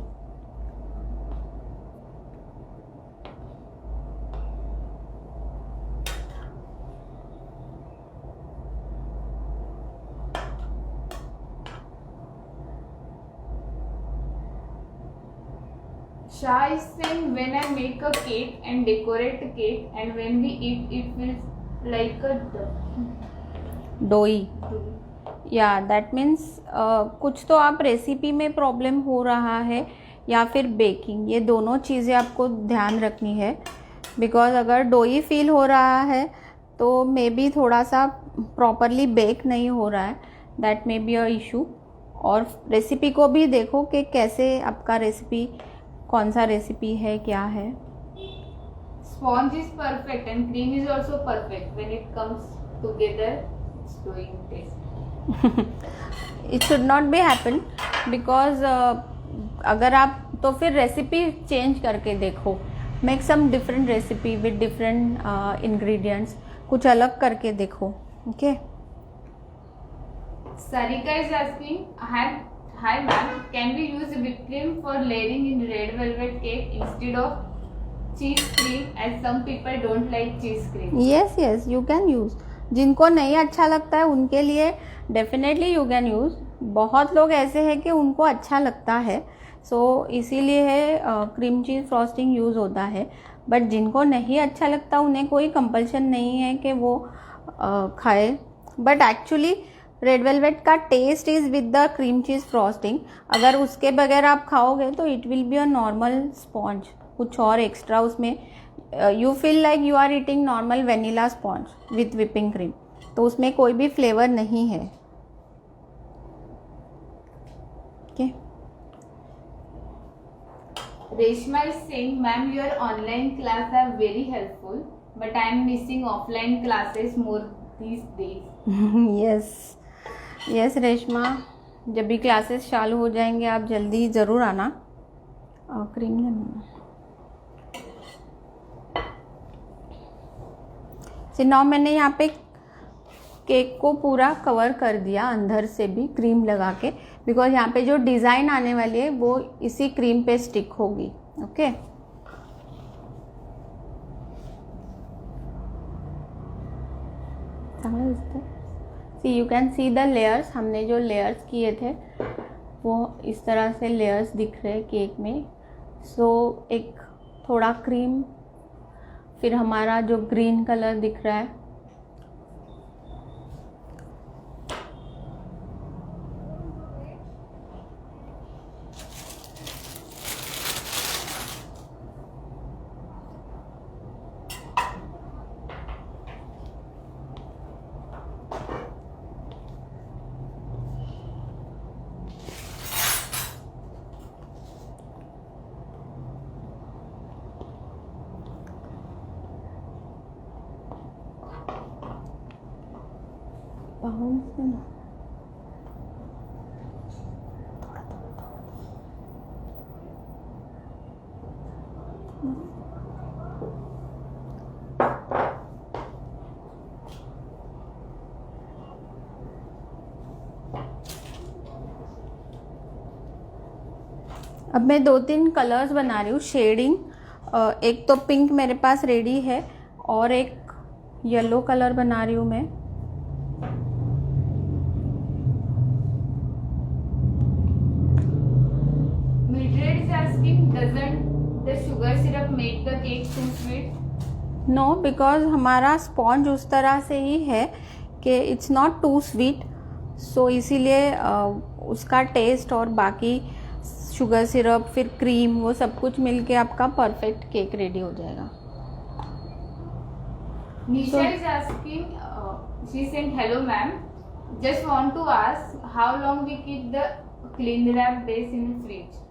Shah is saying, when I make a cake and decorate a cake and when we eat it feels like a Doi. dough. या दैट मीन्स कुछ तो आप रेसिपी में प्रॉब्लम हो रहा है या फिर बेकिंग, ये दोनों चीज़ें आपको ध्यान रखनी है. बिकॉज अगर डोई फील हो रहा है तो मे बी थोड़ा सा प्रॉपरली बेक नहीं हो रहा है, that may be a issue. और रेसिपी को भी देखो कि कैसे आपका रेसिपी, कौन सा रेसिपी है, क्या है. Sponge is perfect and cream is also perfect. When it comes together, it's doing taste. It should not be happen because अगर आप तो फिर रेसिपी चेंज करके देखो, make some different recipe with different ingredients, कुछ अलग करके देखो. Okay. Sarika is asking, hi ma'am, can we use whipped cream for layering in red velvet cake instead of cheese cream as some people don't like cheese cream? Yes yes you can use. जिनको नहीं अच्छा लगता है उनके लिए definitely you can use. बहुत लोग ऐसे हैं कि उनको अच्छा लगता है, सो इसीलिए है क्रीम चीज़ फ्रॉस्टिंग यूज़ होता है. बट जिनको नहीं अच्छा लगता उन्हें कोई कंपल्शन नहीं है कि वो खाए. बट एक्चुअली रेड वेलवेट का taste is with the cream cheese frosting. अगर उसके बगैर आप खाओगे तो it will be a normal sponge, कुछ और एक्स्ट्रा उसमें you feel like you are eating normal vanilla sponge with whipping cream, तो उसमें कोई भी फ्लेवर नहीं है. Okay. Reshma is saying, ma'am, your online class are very helpful, but I am missing offline classes more these days. Yes yes Reshma, जब भी classes चालू हो जाएंगे आप जल्दी ज़रूर आना. क्रीम लेना. नाउ मैंने यहाँ पे केक को पूरा कवर कर दिया अंदर से भी क्रीम लगा के, बिकॉज यहाँ पे जो डिज़ाइन आने वाली है वो इसी क्रीम पे स्टिक होगी. Okay. See you can see the layers. हमने जो लेयर्स किए थे वो इस तरह से लेयर्स दिख रहे हैं केक में. सो एक थोड़ा क्रीम, फिर हमारा जो ग्रीन कलर दिख रहा है, बाउंड से ना अब मैं 2-3 कलर्स बना रही हूँ शेडिंग. एक तो पिंक मेरे पास रेडी है और एक येलो कलर बना रही हूँ मैं. Mildred is asking, doesn't the sugar syrup make the cake too sweet? No, because हमारा स्पॉन्ज उस तरह से ही है कि it's not too sweet, so इसीलिए उसका टेस्ट और बाकी शुगर सिरप फिर क्रीम वो सब कुछ मिलके आपका परफेक्ट केक रेडी हो जाएगा. Nisha is asking, she saying, hello ma'am, just want to ask how long we keep the cling wrap base in the fridge?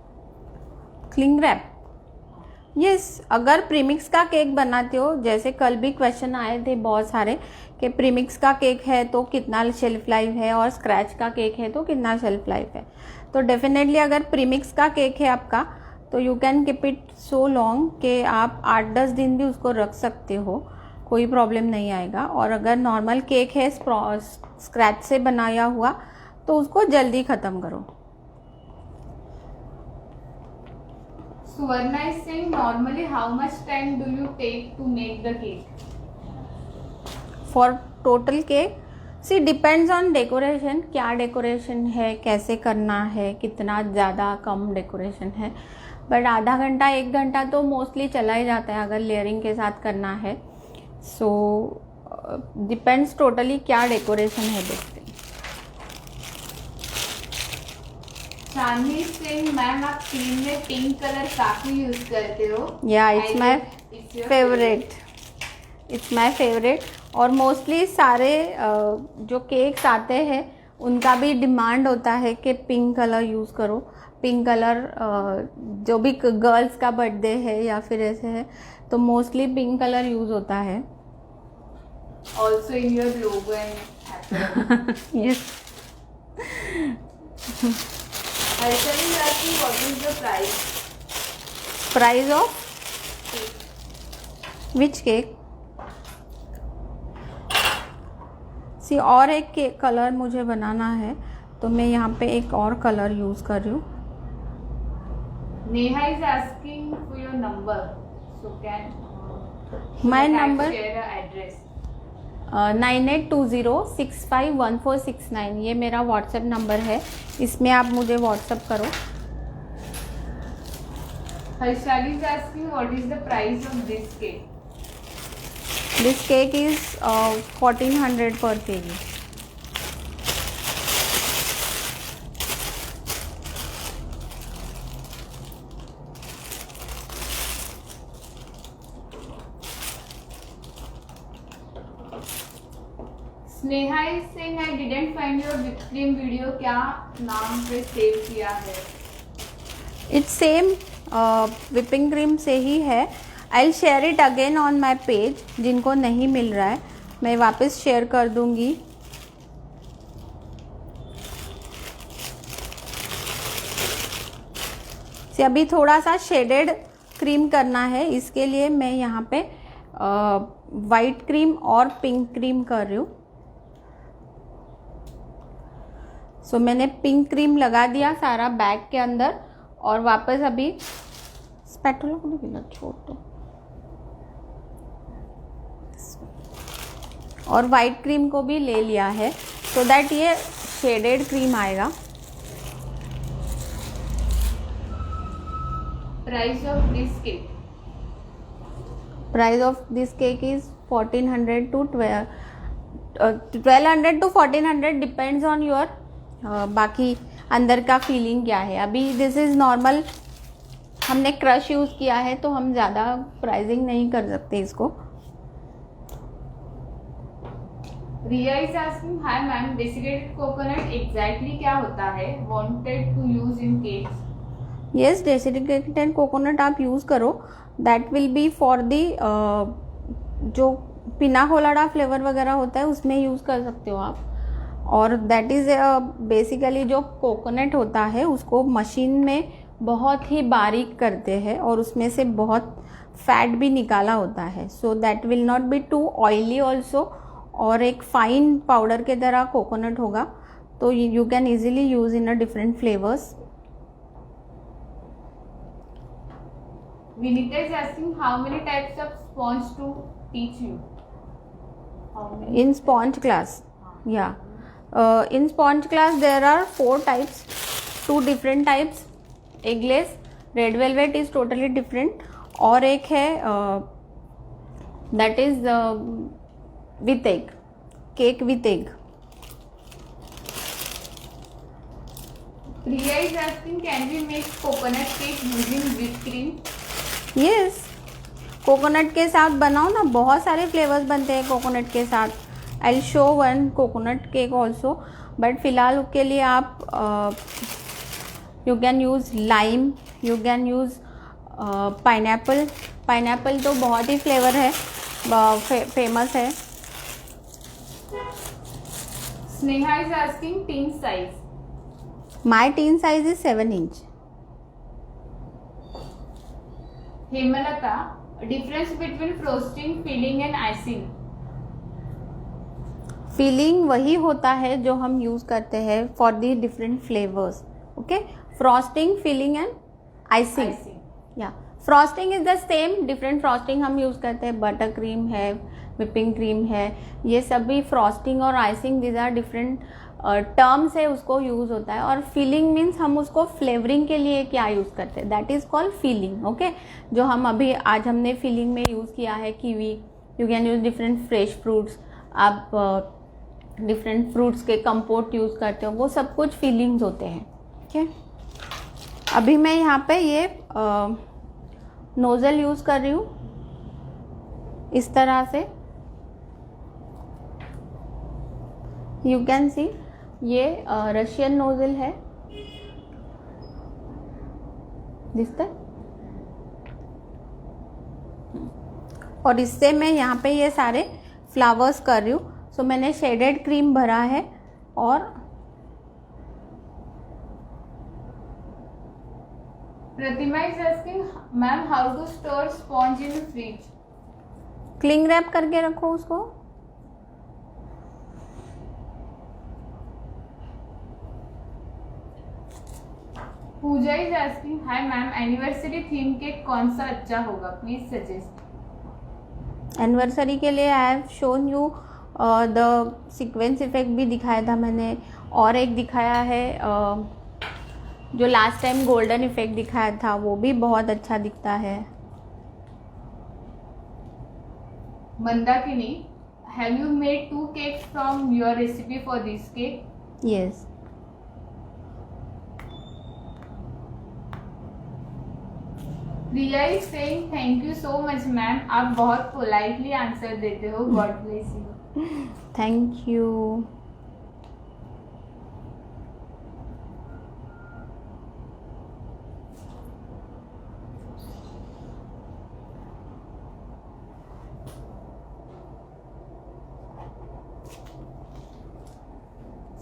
Cling rap yes, अगर premix का केक बनाते हो, जैसे कल भी क्वेश्चन आए थे बहुत सारे कि प्रीमिक्स का केक है तो कितना शेल्फ लाइफ है और स्क्रैच का केक है तो कितना शेल्फ लाइफ है, तो डेफिनेटली अगर प्रीमिक्स का केक है आपका तो you can keep it so long कि आप 8-10 दिन भी उसको रख सकते हो, कोई प्रॉब्लम नहीं आएगा। और अगर नॉर्मल केक है स्क्रैच से बनाया हुआ तो उसको जल्दी ख़त्म करो। Suvarna is saying normally how much time do you take to make the cake? For total cake see depends on decoration, क्या डेकोरेशन है, कैसे करना है, कितना ज़्यादा कम डेकोरेशन है, बट आधा घंटा 1 घंटा तो मोस्टली चला ही जाता है अगर लेयरिंग के साथ करना है। सो डिपेंड्स टोटली क्या डेकोरेशन है देखते हैं। चांदनी सिंह मैम, आप क्रीम में पिंक कलर काफी यूज करते हो। या it's my favourite, it's my favourite. और मोस्टली सारे जो केक्स आते हैं उनका भी डिमांड होता है कि पिंक कलर यूज़ करो। पिंक कलर जो भी गर्ल्स का बर्थडे है या फिर ऐसे है तो मोस्टली पिंक कलर यूज़ होता है। Also in your logo and yes. Harshal is asking what is the price? Price of which cake? See और एक केक कलर मुझे बनाना है तो मैं यहाँ पे एक और कलर यूज़ कर रही हूँ। Neha is asking for your number. So can My you number share your address? 9820651469, ये मेरा व्हाट्सएप नंबर है, इसमें आप मुझे व्हाट्सएप करो। Harshal is asking what is the price of this cake? This cake is 1400 पर kg। Sneha is saying I didn't find your whipped cream video, क्या नाम पे सेव किया है? इट्स सेम विपिंग क्रीम से ही है। I share it again on my page, जिनको नहीं मिल रहा है मैं वापस शेयर कर दूंगी। से अभी थोड़ा सा शेडेड क्रीम करना है, इसके लिए मैं यहाँ पे वाइट क्रीम और पिंक क्रीम कर रही हूँ। सो मैंने पिंक क्रीम लगा दिया सारा बैग के अंदर और वापस अभी स्पैटुला को भी छोड़ दो और वाइट क्रीम को भी ले लिया है सो दैट ये शेडेड क्रीम आएगा। Price of this cake? Price of this cake is 1400 to 1200 to 1400 depends on your बाकी अंदर का फीलिंग क्या है। अभी दिस इज़ नॉर्मल, हमने क्रश यूज़ किया है तो हम ज़्यादा प्राइसिंग नहीं कर सकते इसको। Riya is asking hi ma'am, desiccated coconut exactly क्या होता है? Wanted to use in cakes. Yes, desiccated coconut आप यूज़ करो, that will be for the जो पिना कोलाडा फ्लेवर वगैरह होता है उसमें यूज़ कर सकते हो आप। और दैट इज़ बेसिकली जो कोकोनट होता है उसको मशीन में बहुत ही बारीक करते हैं और उसमें से बहुत फैट भी निकाला होता है, so that will not be too oily also, और एक फाइन पाउडर के तरह कोकोनट होगा तो you can easily use in a different flavours. Vinita is asking how many types of sponge to teach you? How many? In sponge class, yeah, in sponge class there are 4 types, 2 different types, eggless, red velvet is totally different, और एक है that is with egg, cake with egg. Priya is asking can we make coconut cake using whipped cream? Yes, coconut के साथ बनाओ ना, बहुत सारे flavours बनते हैं कोकोनट के साथ। I show one coconut cake also, but फिलहाल के लिए आप you can use lime, you can use pineapple, pineapple तो बहुत ही फ्लेवर है, फेमस है। Sneha is asking teen size. My tin size is 7 inch. Hemalata, difference between frosting, filling and icing. Feeling वही होता है जो हम यूज़ करते हैं for the different flavours. Okay, frosting, feeling and icing. या frosting is the same, different frosting हम use करते हैं, बटर क्रीम है, विपिंग क्रीम है, ये सभी फ्रॉस्टिंग और icing these are different term से उसको यूज़ होता है। और फीलिंग मीन्स हम उसको फ्लेवरिंग के लिए क्या यूज़ करते हैं, that is called feeling. Okay, जो हम अभी आज हमने फीलिंग में यूज़ किया है kiwi, you can use different fresh fruits, आप डिफरेंट फ्रूट्स के कंपोट यूज़ करते हो, वो सब कुछ फीलिंग्स होते हैं। ओके, अभी मैं यहाँ पे ये नोज़ल यूज़ कर रही हूँ इस तरह से, यू कैन सी ये रशियन नोज़ल है, दिखता है। और इससे मैं यहाँ पे ये सारे फ्लावर्स कर रही हूँ। सो मैंने शेडेड क्रीम भरा है और Pratima is asking, ma'am, how to store sponge in fridge? Cling wrap करके रखो उसको। Pooja is asking, hi ma'am, anniversary theme cake कौन सा अच्छा होगा, प्लीज सजेस्ट। एनिवर्सरी के लिए I have shown you the sequence effect भी दिखाया था मैंने, और एक दिखाया है जो लास्ट टाइम गोल्डन इफेक्ट दिखाया था, वो भी बहुत अच्छा दिखता है। Mandakini, have you made 2 cakes from your recipe for this cake? Yes. Priya is saying, thank you so much ma'am, आप बहुत पोलाइटली आंसर देते हो, God bless you. Thank you.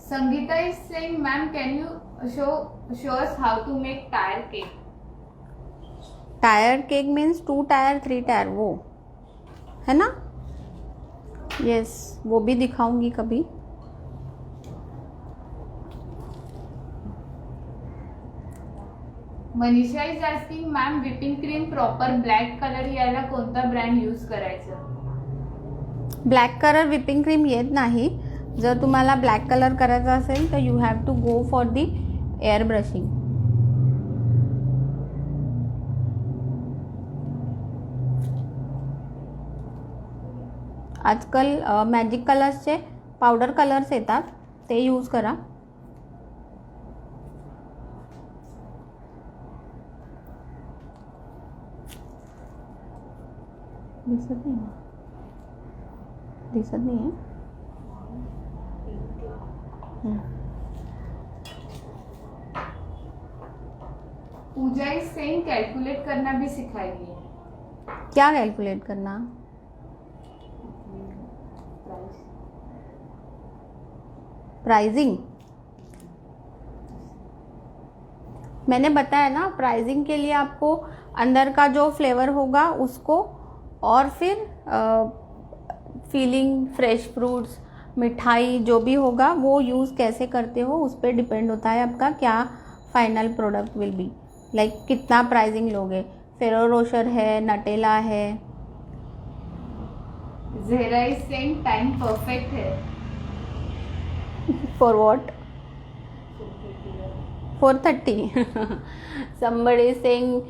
Sangeeta is saying, ma'am can you show us how to make tier cake? Tier cake means 2 tier 3 tier, वो है ना। Yes, वो भी दिखाऊंगी कभी। Manisha is asking, ma'am whipping cream proper black colour यायला कोणता brand use करायचा? ब्लॅक कलर व्हिपिंग क्रीम येत नाही। जर तुम्हाला ब्लॅक कलर करायचा असेल तर you have to go for the air brushing. आजकाल मॅजिक कलर्सचे पावडर कलर्स येतात, ते यूज करा। दिसत नाही, दिसत नाही आहे। पूजा इज सेइंग, कैलकुलेट करना भी सिखाइए। क्या कैलकुलेट करना? प्राइजिंग। मैंने बताया ना, प्राइजिंग के लिए आपको अंदर का जो फ्लेवर होगा उसको, और फिर फीलिंग, फ्रेश फ्रूट्स, मिठाई जो भी होगा वो यूज़ कैसे करते हो उस पर डिपेंड होता है आपका क्या final product will be. Like कितना प्राइजिंग लोगे। फेरो रोशर है, नटेला है। ज़ेरा इज सेइंग, टाइम परफेक्ट है। For what? 4:30। somebody saying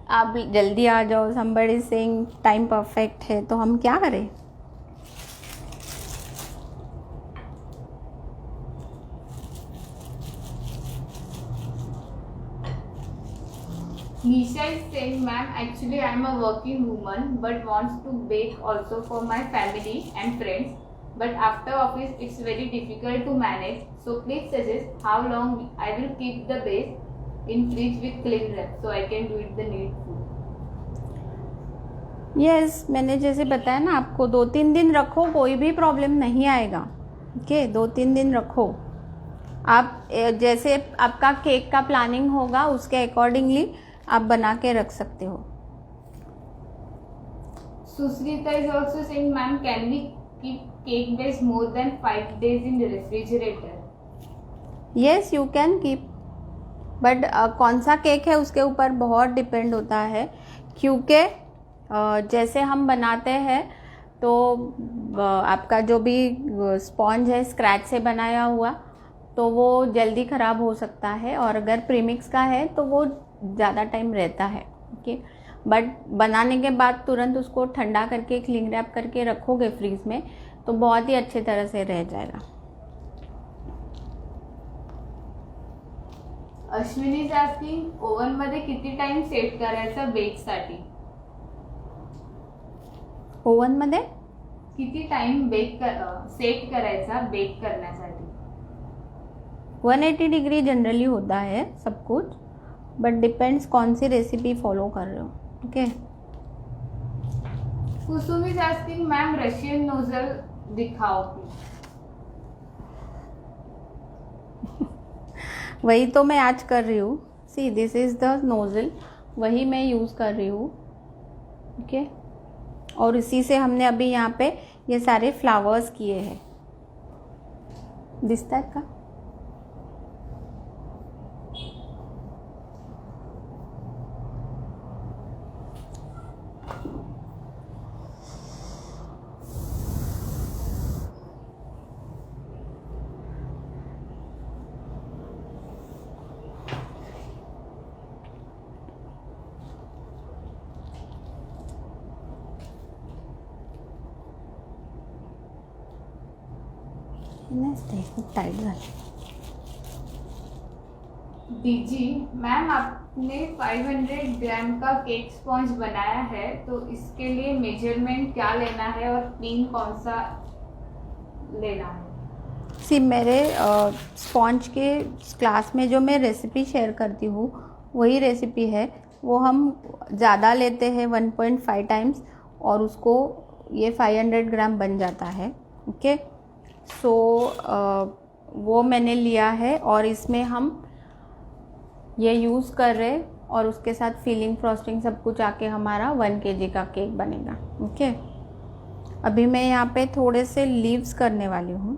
आप जल्दी आ जाओ, somebody saying टाइम परफेक्ट है, तो हम क्या करें? Nisha is saying, ma'am, actually I am a working woman but wants to bake also for my family and friends. But after office it's very difficult to manage. So please suggest how long I will keep the base in fridge with cling wrap so I can do it the needful. Yes, मैंने जैसे बताया ना आपको, 2-3 दिन रखो, कोई भी problem नहीं आएगा। ओके, 2-3 दिन रखो। आप जैसे आपका केक का प्लानिंग होगा उसके अकॉर्डिंगली आप बना के रख सकते हो। Susrita is also saying, ma'am, can we keep cake base more than 5 days in the refrigerator? Yes, you can keep, but कौन सा केक है उसके ऊपर बहुत डिपेंड होता है, क्योंकि जैसे हम बनाते हैं तो आपका जो भी स्पॉन्ज है स्क्रैच से बनाया हुआ तो वो जल्दी ख़राब हो सकता है, और अगर प्रीमिक्स का है तो वो ज़्यादा टाइम रहता है। ओके, बट बनाने के बाद तुरंत उसको ठंडा करके क्लिंग रैप करके रखोगे फ्रीज में तो बहुत ही अच्छी तरह से रह जाएगा। अश्विनी इज आस्किंग, ओव्हन मध्ये किती टाइम सेट करायचा बेकसाठी? ओव्हनमध्ये किती टाइम सेट करायचा बेक करण्यासाठी? 180 डिग्री जनरली होता है सब कुछ, बट डिपेंड्स कौन सी रेसिपी फॉलो कर रहे हो। Okay, Kusum is asking, ma'am Russian nozzle दिखाओ प्लीज। वही तो मैं आज कर रही हूँ। सी, दिस इज़ द नोजल, वही मैं यूज़ कर रही हूँ। ओके, और इसी से हमने अभी यहाँ पे ये सारे फ्लावर्स किए हैं, दिस टाइप का। टाइट झालं। दीजी, मैम आपने 500 ग्राम का केक स्पॉन्ज बनाया है तो इसके लिए मेजरमेंट क्या लेना है और क्रीम कौन सा लेना है? सी, मेरे स्पॉन्ज के क्लास में जो मैं रेसिपी शेयर करती हूँ वही रेसिपी है, वो हम ज़्यादा लेते हैं 1.5 टाइम्स और उसको ये 500 ग्राम बन जाता है। ओके, सो वो मैंने लिया है और इसमें हम ये यूज़ कर रहे और उसके साथ फिलिंग फ्रॉस्टिंग सब कुछ आके हमारा 1 kg का केक बनेगा। ओके, अभी मैं यहाँ पे थोड़े से लीव्स करने वाली हूँ।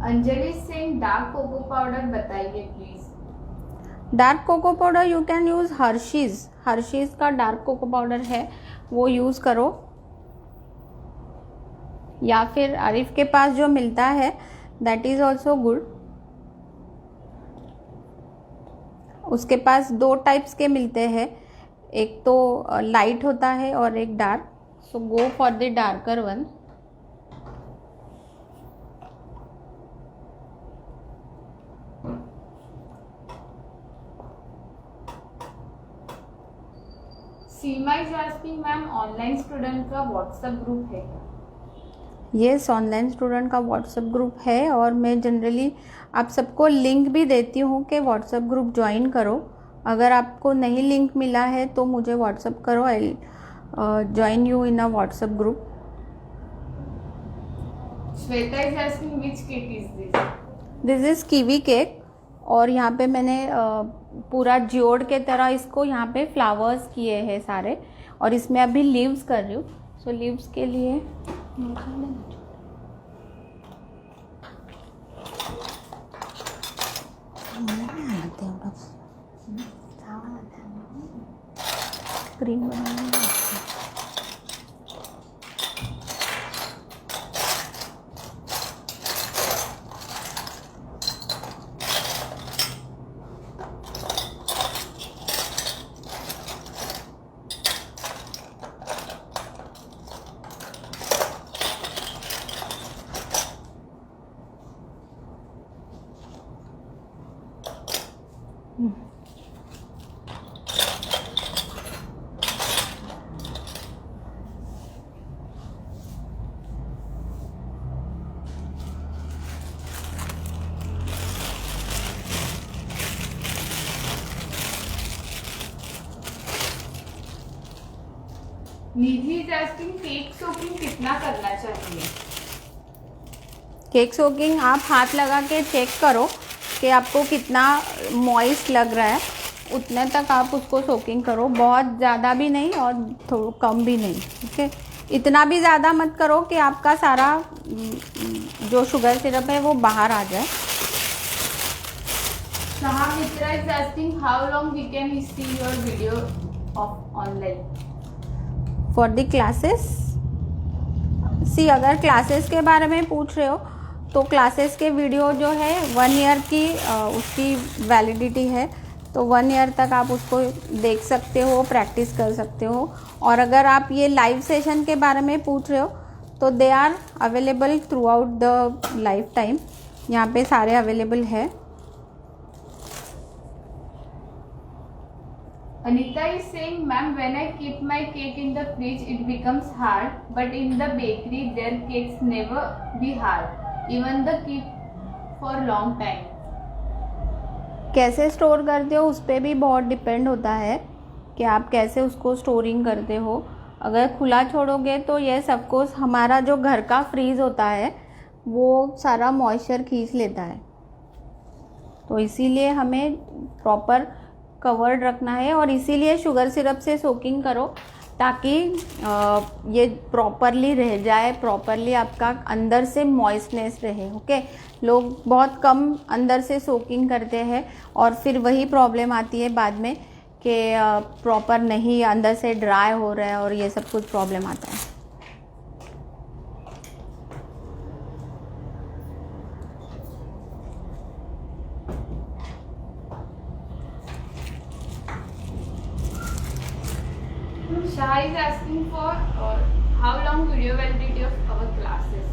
Anjali Singh, dark cocoa powder बताइए please. Dark cocoa powder you can use Hershey's का डार्क कोको पाउडर है, वो यूज़ करो, या फिर आरिफ के पास जो मिलता है दैट इज़ ऑल्सो गुड। उसके पास 2 टाइप्स के मिलते हैं, एक तो लाइट होता है और एक dark, so go for the darker one. Seema is asking, ma'am online student का व्हाट्सएप ग्रुप है क्या? येस, ऑनलाइन स्टूडेंट का व्हाट्सएप ग्रुप है और मैं जनरली आप सबको लिंक भी देती हूँ कि व्हाट्सएप ग्रुप ज्वाइन करो। अगर आपको नहीं लिंक मिला है तो मुझे व्हाट्सएप करो, I join you in a WhatsApp group. Shweta is asking, which cake is this? This is kiwi cake, और यहाँ पे मैंने पूरा जियोड के तरह इसको यहाँ पे फ्लावर्स किए हैं सारे, और इसमें अभी लीव्स कर रही हूँ। सो लीव्स के लिए cream banana Nidhi is asking cake soaking कितना करना चाहिए? केक सोकिंग आप हाथ लगा के चेक करो कि आपको कितना मॉइस्ट लग रहा है, उतने तक आप उसको सोकिंग करो। बहुत ज़्यादा भी नहीं और थोड़ा कम भी नहीं, ठीक है। इतना भी ज़्यादा मत करो कि आपका सारा जो शुगर सिरप है वो बाहर आ जाए। Saha Mitra is asking how long we can see your video of online? For the classes see, अगर क्लासेस के बारे में पूछ रहे हो तो क्लासेस के वीडियो जो है 1 ईयर की उसकी वैलिडिटी है, तो 1 ईयर तक आप उसको देख सकते हो, प्रैक्टिस कर सकते हो। और अगर आप ये लाइव सेशन के बारे में पूछ रहे हो तो they are available throughout the lifetime, यहाँ पे सारे अवेलेबल है। Anita is saying, ma'am, when I keep my cake in the fridge, it becomes hard, but in the bakery, their cakes never be hard, even the keep for long time. कैसे store करते हो उस पर भी बहुत depend होता है कि आप कैसे उसको स्टोरिंग करते हो। अगर खुला छोड़ोगे तो ये सब कुछ हमारा जो घर का फ्रीज होता है वो सारा मॉइस्चर खींच लेता है, तो इसीलिए हमें प्रॉपर कवर्ड रखना है। और इसीलिए शुगर सिरप से सोकिंग करो ताकि ये प्रॉपरली रह जाए, प्रॉपरली आपका अंदर से मॉइस्टनेस रहे। ओके, लोग बहुत कम अंदर से सोकिंग करते हैं और फिर वही प्रॉब्लम आती है बाद में कि प्रॉपर नहीं, अंदर से ड्राई हो रहा है और ये सब कुछ प्रॉब्लम आता है। Shah is asking for how long video validity of our classes?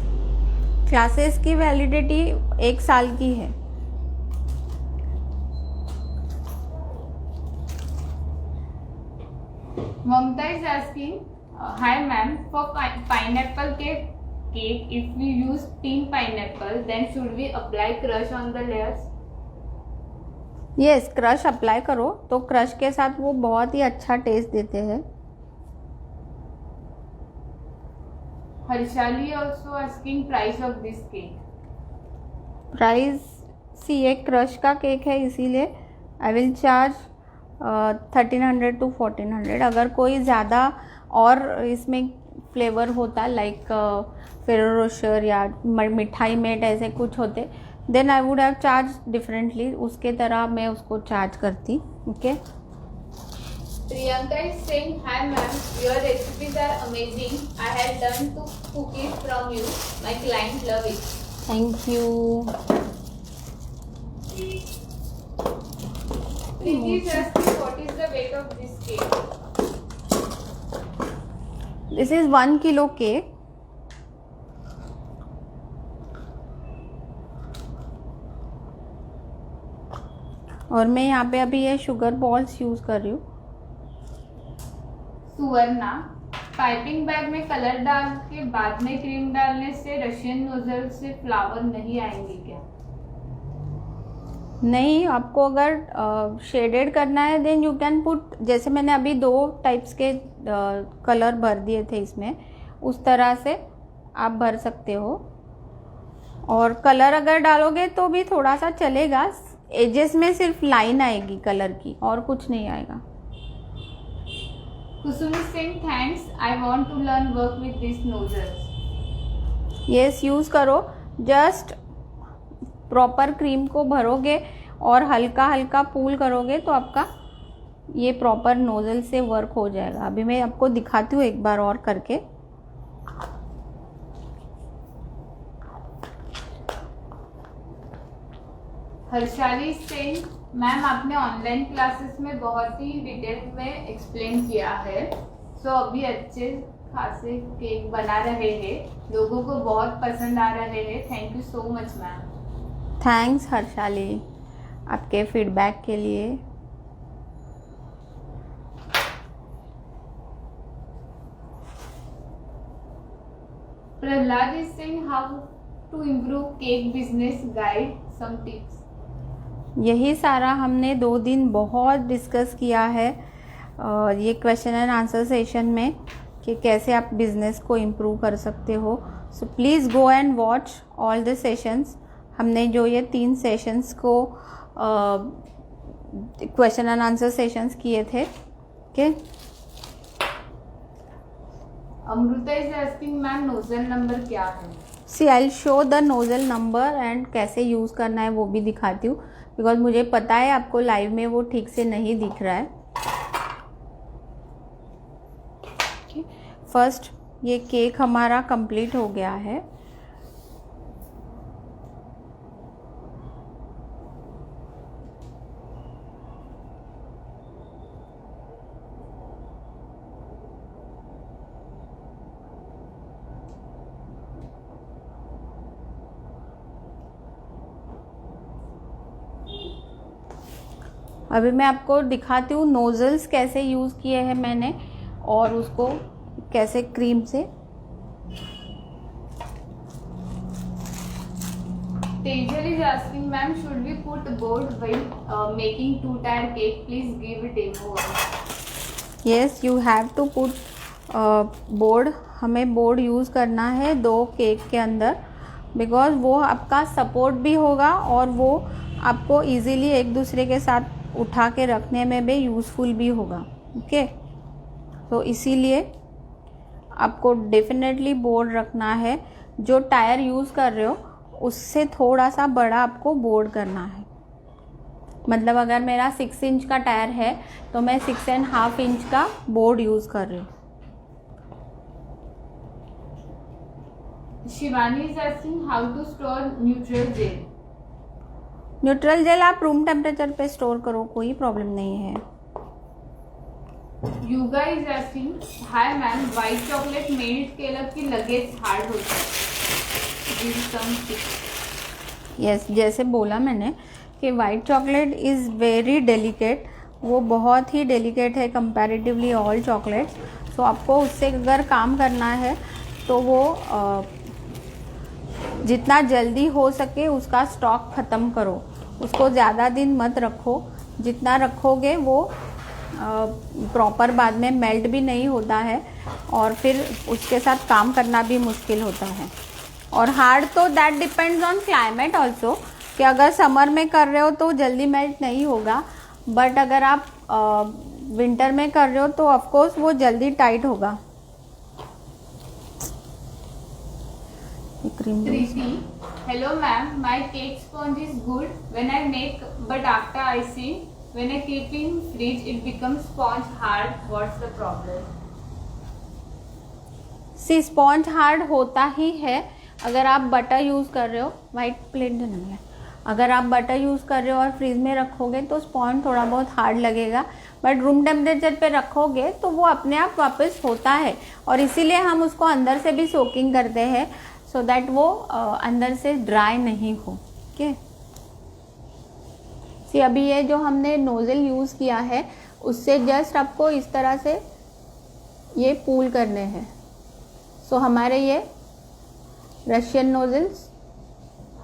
Classes की वैलिडिटी 1 साल की है। Mamta is asking, hi ma'am, for pineapple cake, if we use pink pineapple, then should we apply crush on the layers? Yes, crush apply करो तो crush के साथ वो बहुत ही अच्छा टेस्ट देते हैं। Harshali also asking price of this cake. Price see, एक क्रश का केक है इसीलिए आई विल चार्ज 1300 to 1400। अगर कोई ज़्यादा और इसमें फ्लेवर होता लाइक फेरो रोशर या मिठाई मेट ऐसे कुछ होते, then I would have charge differently, उसके तरह मैं उसको चार्ज करती। Okay, Priyanka is saying, hi ma'am, your recipes are amazing. I have learned to cook it from you. My client love it. Thank you. Preeti is asking, what is the weight of this cake? This is 1 kilo cake. और मैं यहाँ पे अभी ये sugar balls use कर रही हूँ। सुवर्णा, piping bag में कलर डाल के बाद में क्रीम डालने से रशियन नोजल से फ्लावर नहीं आएंगे क्या? नहीं, आपको अगर शेडेड करना है देन यू कैन पुट, जैसे मैंने अभी 2 टाइप्स के कलर भर दिए थे इसमें, उस तरह से आप भर सकते हो। और कलर अगर डालोगे तो भी थोड़ा सा चलेगा, एजेस में सिर्फ लाइन आएगी कलर की और कुछ नहीं आएगा। Kusum is saying, thanks, I want to learn work with these nozzles. Yes, use करो। जस्ट प्रॉपर क्रीम को भरोगे और हल्का हल्का पूल करोगे तो आपका ये प्रॉपर नोजल से वर्क हो जाएगा। अभी मैं आपको दिखाती हूँ एक बार और करके। हर्षाली सेन, मैम आपने ऑनलाइन क्लासेस में बहुत ही डिटेल में एक्सप्लेन किया है, सो अभी अच्छे खासे केक बना रहे हैं, लोगों को बहुत पसंद आ रहे हैं। Thank you so much ma'am. Thanks Harshali आपके फीडबैक के लिए। Prahlad is saying, how to improve cake business, guide some tips. यही सारा हमने 2 दिन बहुत डिस्कस किया है ये क्वेश्चन एंड आंसर सेशन में कि कैसे आप बिजनेस को इम्प्रूव कर सकते हो। So please go and watch all the sessions. हमने जो ये 3 सेशंस को क्वेश्चन एंड आंसर सेशंस किए थे। Okay, Amrita is asking ma'am nozzle number क्या है? See I show the nozzle number and कैसे यूज़ करना है वो भी दिखाती हूँ, बिकॉज मुझे पता है आपको लाइव में वो ठीक से नहीं दिख रहा है। फर्स्ट ये केक हमारा कंप्लीट हो गया है। अभी मैं आपको दिखाती हूँ नोजल्स कैसे यूज़ किए हैं मैंने, और उसको कैसे क्रीम से। Tejas is asking ma'am should we put board while making 2-tier cake? Please give a demo. Yes, you have to put board. हमें बोर्ड यूज़ करना है 2 केक के अंदर, बिकॉज वो आपका सपोर्ट भी होगा और वो आपको इजीली एक दूसरे के साथ उठा के रखने में भी यूज़फुल भी होगा। ओके, तो इसीलिए आपको डेफिनेटली बोर्ड रखना है। जो टायर यूज़ कर रहे हो उससे थोड़ा सा बड़ा आपको बोर्ड करना है। मतलब अगर मेरा 6 इंच का टायर है तो मैं 6.5 इंच का बोर्ड यूज़ कर रही हूँ। Shivani is asking how to store neutral gel. Neutral jail आप रूम टेम्परेचर पे स्टोर करो, कोई प्रॉब्लम नहीं है। Yuga is asking hi ma'am white chocolate melt केलं की लगेच हार्ड होतं? Give some tips. यस, जैसे बोला मैंने कि white chocolate is very delicate, वो बहुत ही डेलिकेट है कंपैरेटिवली ऑल चॉकलेट्स। सो आपको उससे अगर काम करना है तो वो जितना जल्दी हो सके उसका स्टॉक ख़त्म करो, उसको ज़्यादा दिन मत रखो। जितना रखोगे वो प्रॉपर बाद में मेल्ट भी नहीं होता है और फिर उसके साथ काम करना भी मुश्किल होता है। और हार्ड तो that depends on climate also, कि अगर समर में कर रहे हो तो जल्दी मेल्ट नहीं होगा, बट अगर आप विंटर में कर रहे हो तो ऑफकोर्स वो जल्दी टाइट होगा। Preeti, hello ma'am, my cake sponge is good when I make, but after icing, when I keep in fridge, it becomes sponge hard. What's the problem? See sponge hard होता ही है अगर आप butter use कर रहे हो। White plate नहीं है, अगर आप बटर यूज़ कर रहे हो और फ्रीज में रखोगे तो स्पॉन्ज थोड़ा बहुत हार्ड लगेगा, बट रूम टेम्परेचर पे रखोगे तो वो अपने आप वापस होता है। और इसीलिए हम उसको अंदर से भी सोकिंग करते हैं सो दैट वो अंदर से ड्राई नहीं हो। ओके, सी अभी ये जो हमने नोज़ल यूज़ किया है उससे जस्ट आपको इस तरह से ये पूल करने हैं। सो हमारे ये रशियन नोज़ल्स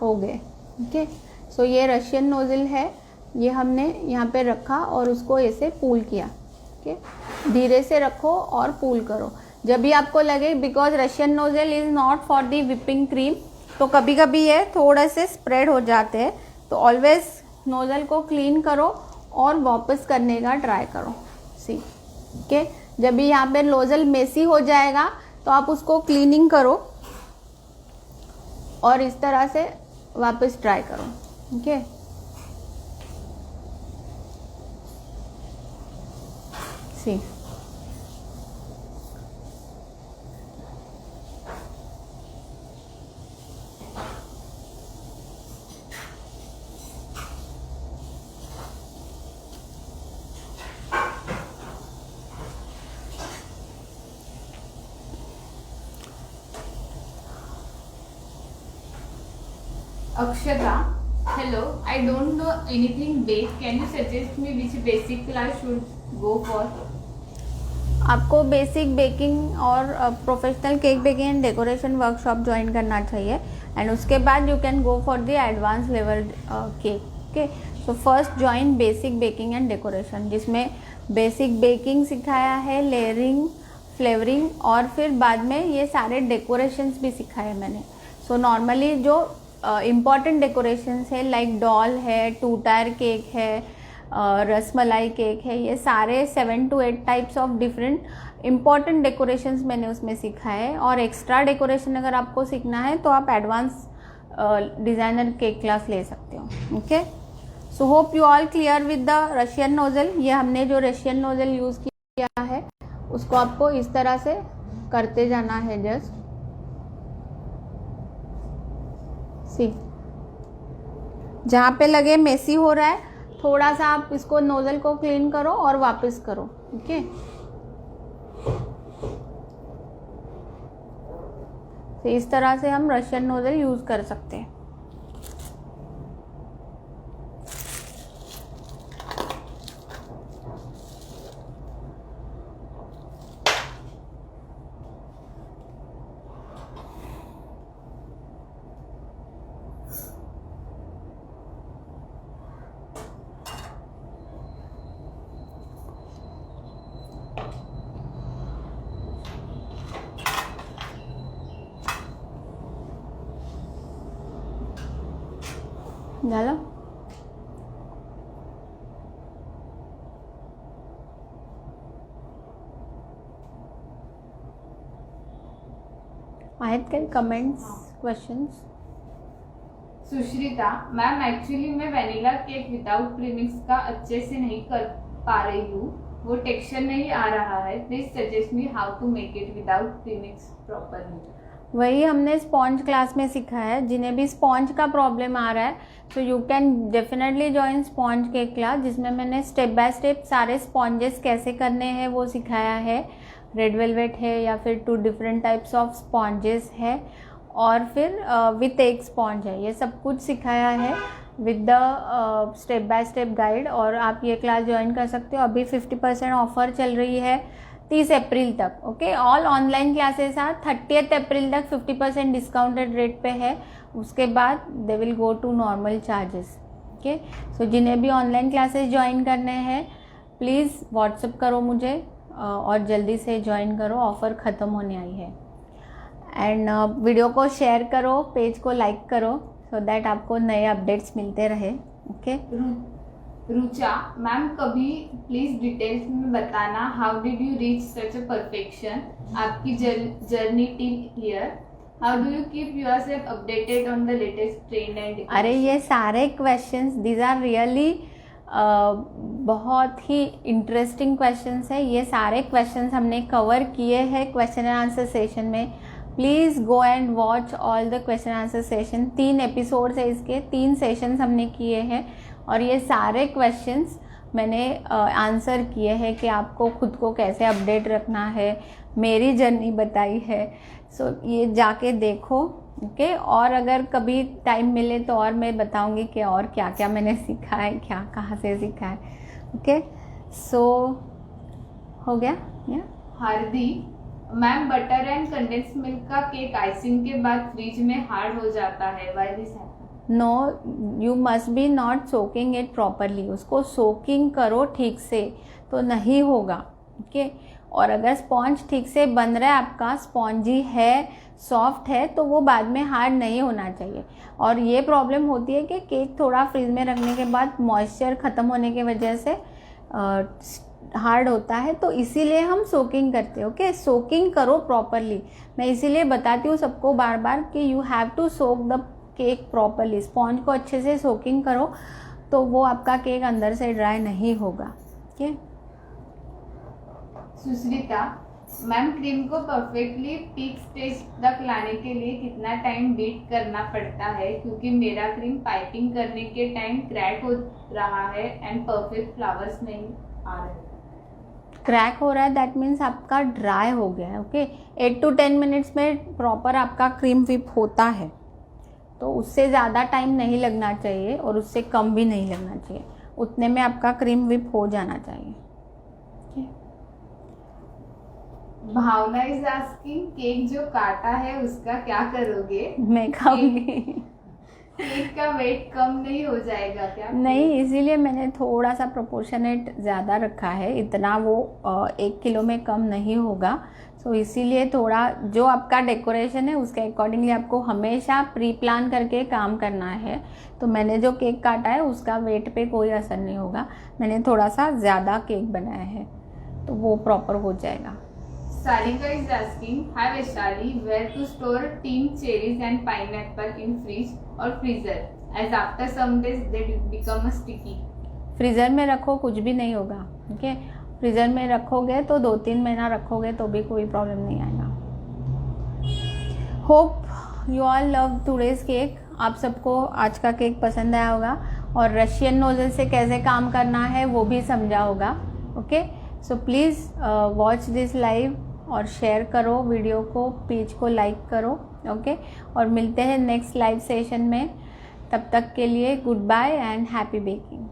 हो गए। ओके, सो ये रशियन नोज़ल है, ये हमने यहाँ पे रखा और उसको ऐसे पूल किया। ओके, धीरे से रखो और पूल करो जब भी आपको लगे, because Russian nozzle is not for the whipping cream, तो कभी कभी ये थोड़े से स्प्रेड हो जाते हैं। तो ऑलवेज नोज़ल को क्लीन करो और वापस करने का ट्राई करो। सी ओके, जब भी यहाँ पे नोज़ल मेसी हो जाएगा तो आप उसको क्लीनिंग करो और इस तरह से वापस ट्राई करो। Okay, see Akshata, hello, I don't know anything bake. Can you suggest me which basic class should go for? आपको बेसिक बेकिंग और professional cake baking and decoration workshop join करना चाहिए, एंड उसके बाद you can go for the advance level cake. Okay, so first join basic baking and decoration, जिसमें basic baking सिखाया है, layering, flavouring, और फिर बाद में ये सारे डेकोरेशंस भी सिखाए मैंने. सो नॉर्मली जो इम्पॉर्टेंट डेकोरेशंस है लाइक डॉल है, 2 टायर केक है, रसमलाई केक है, ये सारे 7 to 8 types of different important decorations मैंने उसमें सिखाए. और एक्स्ट्रा डेकोरेशन अगर आपको सीखना है तो आप एडवांस डिज़ाइनर केक क्लास ले सकते हो. Okay, so hope you all clear with the Russian nozzle. ये हमने जो रशियन नोजल यूज़ किया है उसको आपको इस तरह से करते जाना है. जस्ट सी, जहाँ पे लगे मेसी हो रहा है थोड़ा सा आप इसको नोजल को क्लीन करो और वापस करो. ओके, तो इस तरह से हम रशियन नोजल यूज़ कर सकते हैं. डालो. आयत के कमेंट्स, क्वेश्चंस. सुश्रिता मैम, एक्चुअली मैं वैनिला केक विदाउट प्रीमिक्स का अच्छे से नहीं कर पा रही हूँ. वो टेक्सचर नहीं आ रहा है. Please suggest me how to make it without premix properly. वही हमने स्पॉन्ज क्लास में सीखा है. जिन्हें भी स्पॉन्ज का प्रॉब्लम आ रहा है तो you can definitely join sponge cake class, जिसमें मैंने स्टेप बाय स्टेप सारे स्पॉन्जेस कैसे करने हैं वो सिखाया है. रेड वेलवेट है या फिर 2 डिफरेंट टाइप्स ऑफ स्पॉन्जेस है, और फिर विथ एक स्पॉन्ज है. ये सब कुछ सिखाया है with the step by step guide. और आप ये क्लास ज्वाइन कर सकते हो. अभी 50% ऑफर चल रही है 30 अप्रैल तक. Okay, all online classes are 30 April तक 50% डिस्काउंटेड रेट पे है. उसके बाद they will go to normal charges. Okay, so जिन्हें भी ऑनलाइन क्लासेस ज्वाइन करने हैं प्लीज़ व्हाट्सअप करो मुझे और जल्दी से ज्वाइन करो. ऑफ़र ख़त्म होने आई है. एंड वीडियो को शेयर करो, पेज को लाइक करो सो दैट आपको नए अपडेट्स मिलते रहे. ओके, रुचा मैम, कभी प्लीज डिटेल्स में बताना how did you reach such a perfection. आपकी journey till here. How do you keep yourself updated on the latest trend and. अरे ये सारे क्वेश्चंस दीज आर रियली बहुत ही इंटरेस्टिंग क्वेश्चंस है. ये सारे क्वेश्चंस हमने कवर किए हैं क्वेश्चन एंड आंसर सेशन में. Please go and watch all the question answer session. 3 episodes है इसके, 3 सेशंस हमने किए हैं और ये सारे क्वेश्चंस मैंने आंसर किए हैं कि आपको खुद को कैसे अपडेट रखना है. मेरी जर्नी बताई है. सो ये जाके देखो. ओके, और अगर कभी टाइम मिले तो और मैं बताऊंगी कि और क्या क्या मैंने सीखा है, क्या कहाँ से सीखा है. ओके, सो हो गया. या Hardi ma'am, butter and condense milk का केक आइसिंग के बाद फ्रिज में हार्ड हो जाता है. Why this happen? No, you must be not soaking it properly. उसको सोकिंग करो ठीक से तो नहीं होगा. ओके, और अगर स्पॉन्ज ठीक से बन रहा है, आपका स्पॉन्जी है, सॉफ्ट है, तो वो बाद में हार्ड नहीं होना चाहिए. और ये प्रॉब्लम होती है कि केक थोड़ा फ्रिज में रखने के बाद मॉइस्चर ख़त्म होने की वजह से हार्ड होता है. तो इसीलिए हम सोकिंग करते हैं. ओके, सोकिंग करो प्रॉपरली. मैं इसीलिए बताती हूँ सबको बार बार कि you have to soak the cake properly. Sponge को अच्छे से सोकिंग करो तो वो आपका केक अंदर से ड्राई नहीं होगा. ओके, सुश्रिता मैम, क्रीम को परफेक्टली पीक स्टेज तक लाने के लिए कितना टाइम बीट करना पड़ता है, क्योंकि मेरा क्रीम पाइपिंग करने के टाइम क्रैक हो रहा है एंड परफेक्ट फ्लावर्स नहीं आ रहे. क्रैक हो रहा है दैट मीन्स आपका ड्राई हो गया है. ओके, 8 to 10 मिनट्स में प्रॉपर आपका क्रीम व्हिप होता है. तो उससे ज़्यादा टाइम नहीं लगना चाहिए और उससे कम भी नहीं लगना चाहिए. उतने में आपका क्रीम व्हिप हो जाना चाहिए. भावना इज आस्किंग, केक जो काटा है उसका क्या करोगे? मैं खाऊंगी. केक का वेट कम नहीं हो जाएगा क्या? नहीं, इसीलिए मैंने थोड़ा सा प्रोपोर्शनेट ज़्यादा रखा है. इतना वो 1 किलो में कम नहीं होगा. सो इसीलिए थोड़ा जो आपका डेकोरेशन है उसके अकॉर्डिंगली आपको हमेशा प्री प्लान करके काम करना है। तो मैंने जो केक काटा है उसका वेट पे कोई असर नहीं होगा, मैंने थोड़ा सा ज़्यादा केक बनाया है तो वो प्रॉपर हो जाएगा। Sarika is asking, hi Vaishali, where to store team cherries and pineapple in fridge or freezer? As after some days they become sticky. Freezer में रखो, कुछ भी नहीं होगा। ओके, फ्रीज़र में रखोगे तो 2-3 महीना रखोगे तो भी कोई प्रॉब्लम नहीं आएगा। Hope you all love today's cake. आप सबको आज का केक पसंद आया होगा और रशियन नोजल से कैसे काम करना है वो भी समझा होगा। Okay, so please watch this live और शेयर करो वीडियो को, पेज को लाइक करो। ओके, और मिलते हैं नेक्स्ट लाइव सेशन में। तब तक के लिए good bye and happy baking.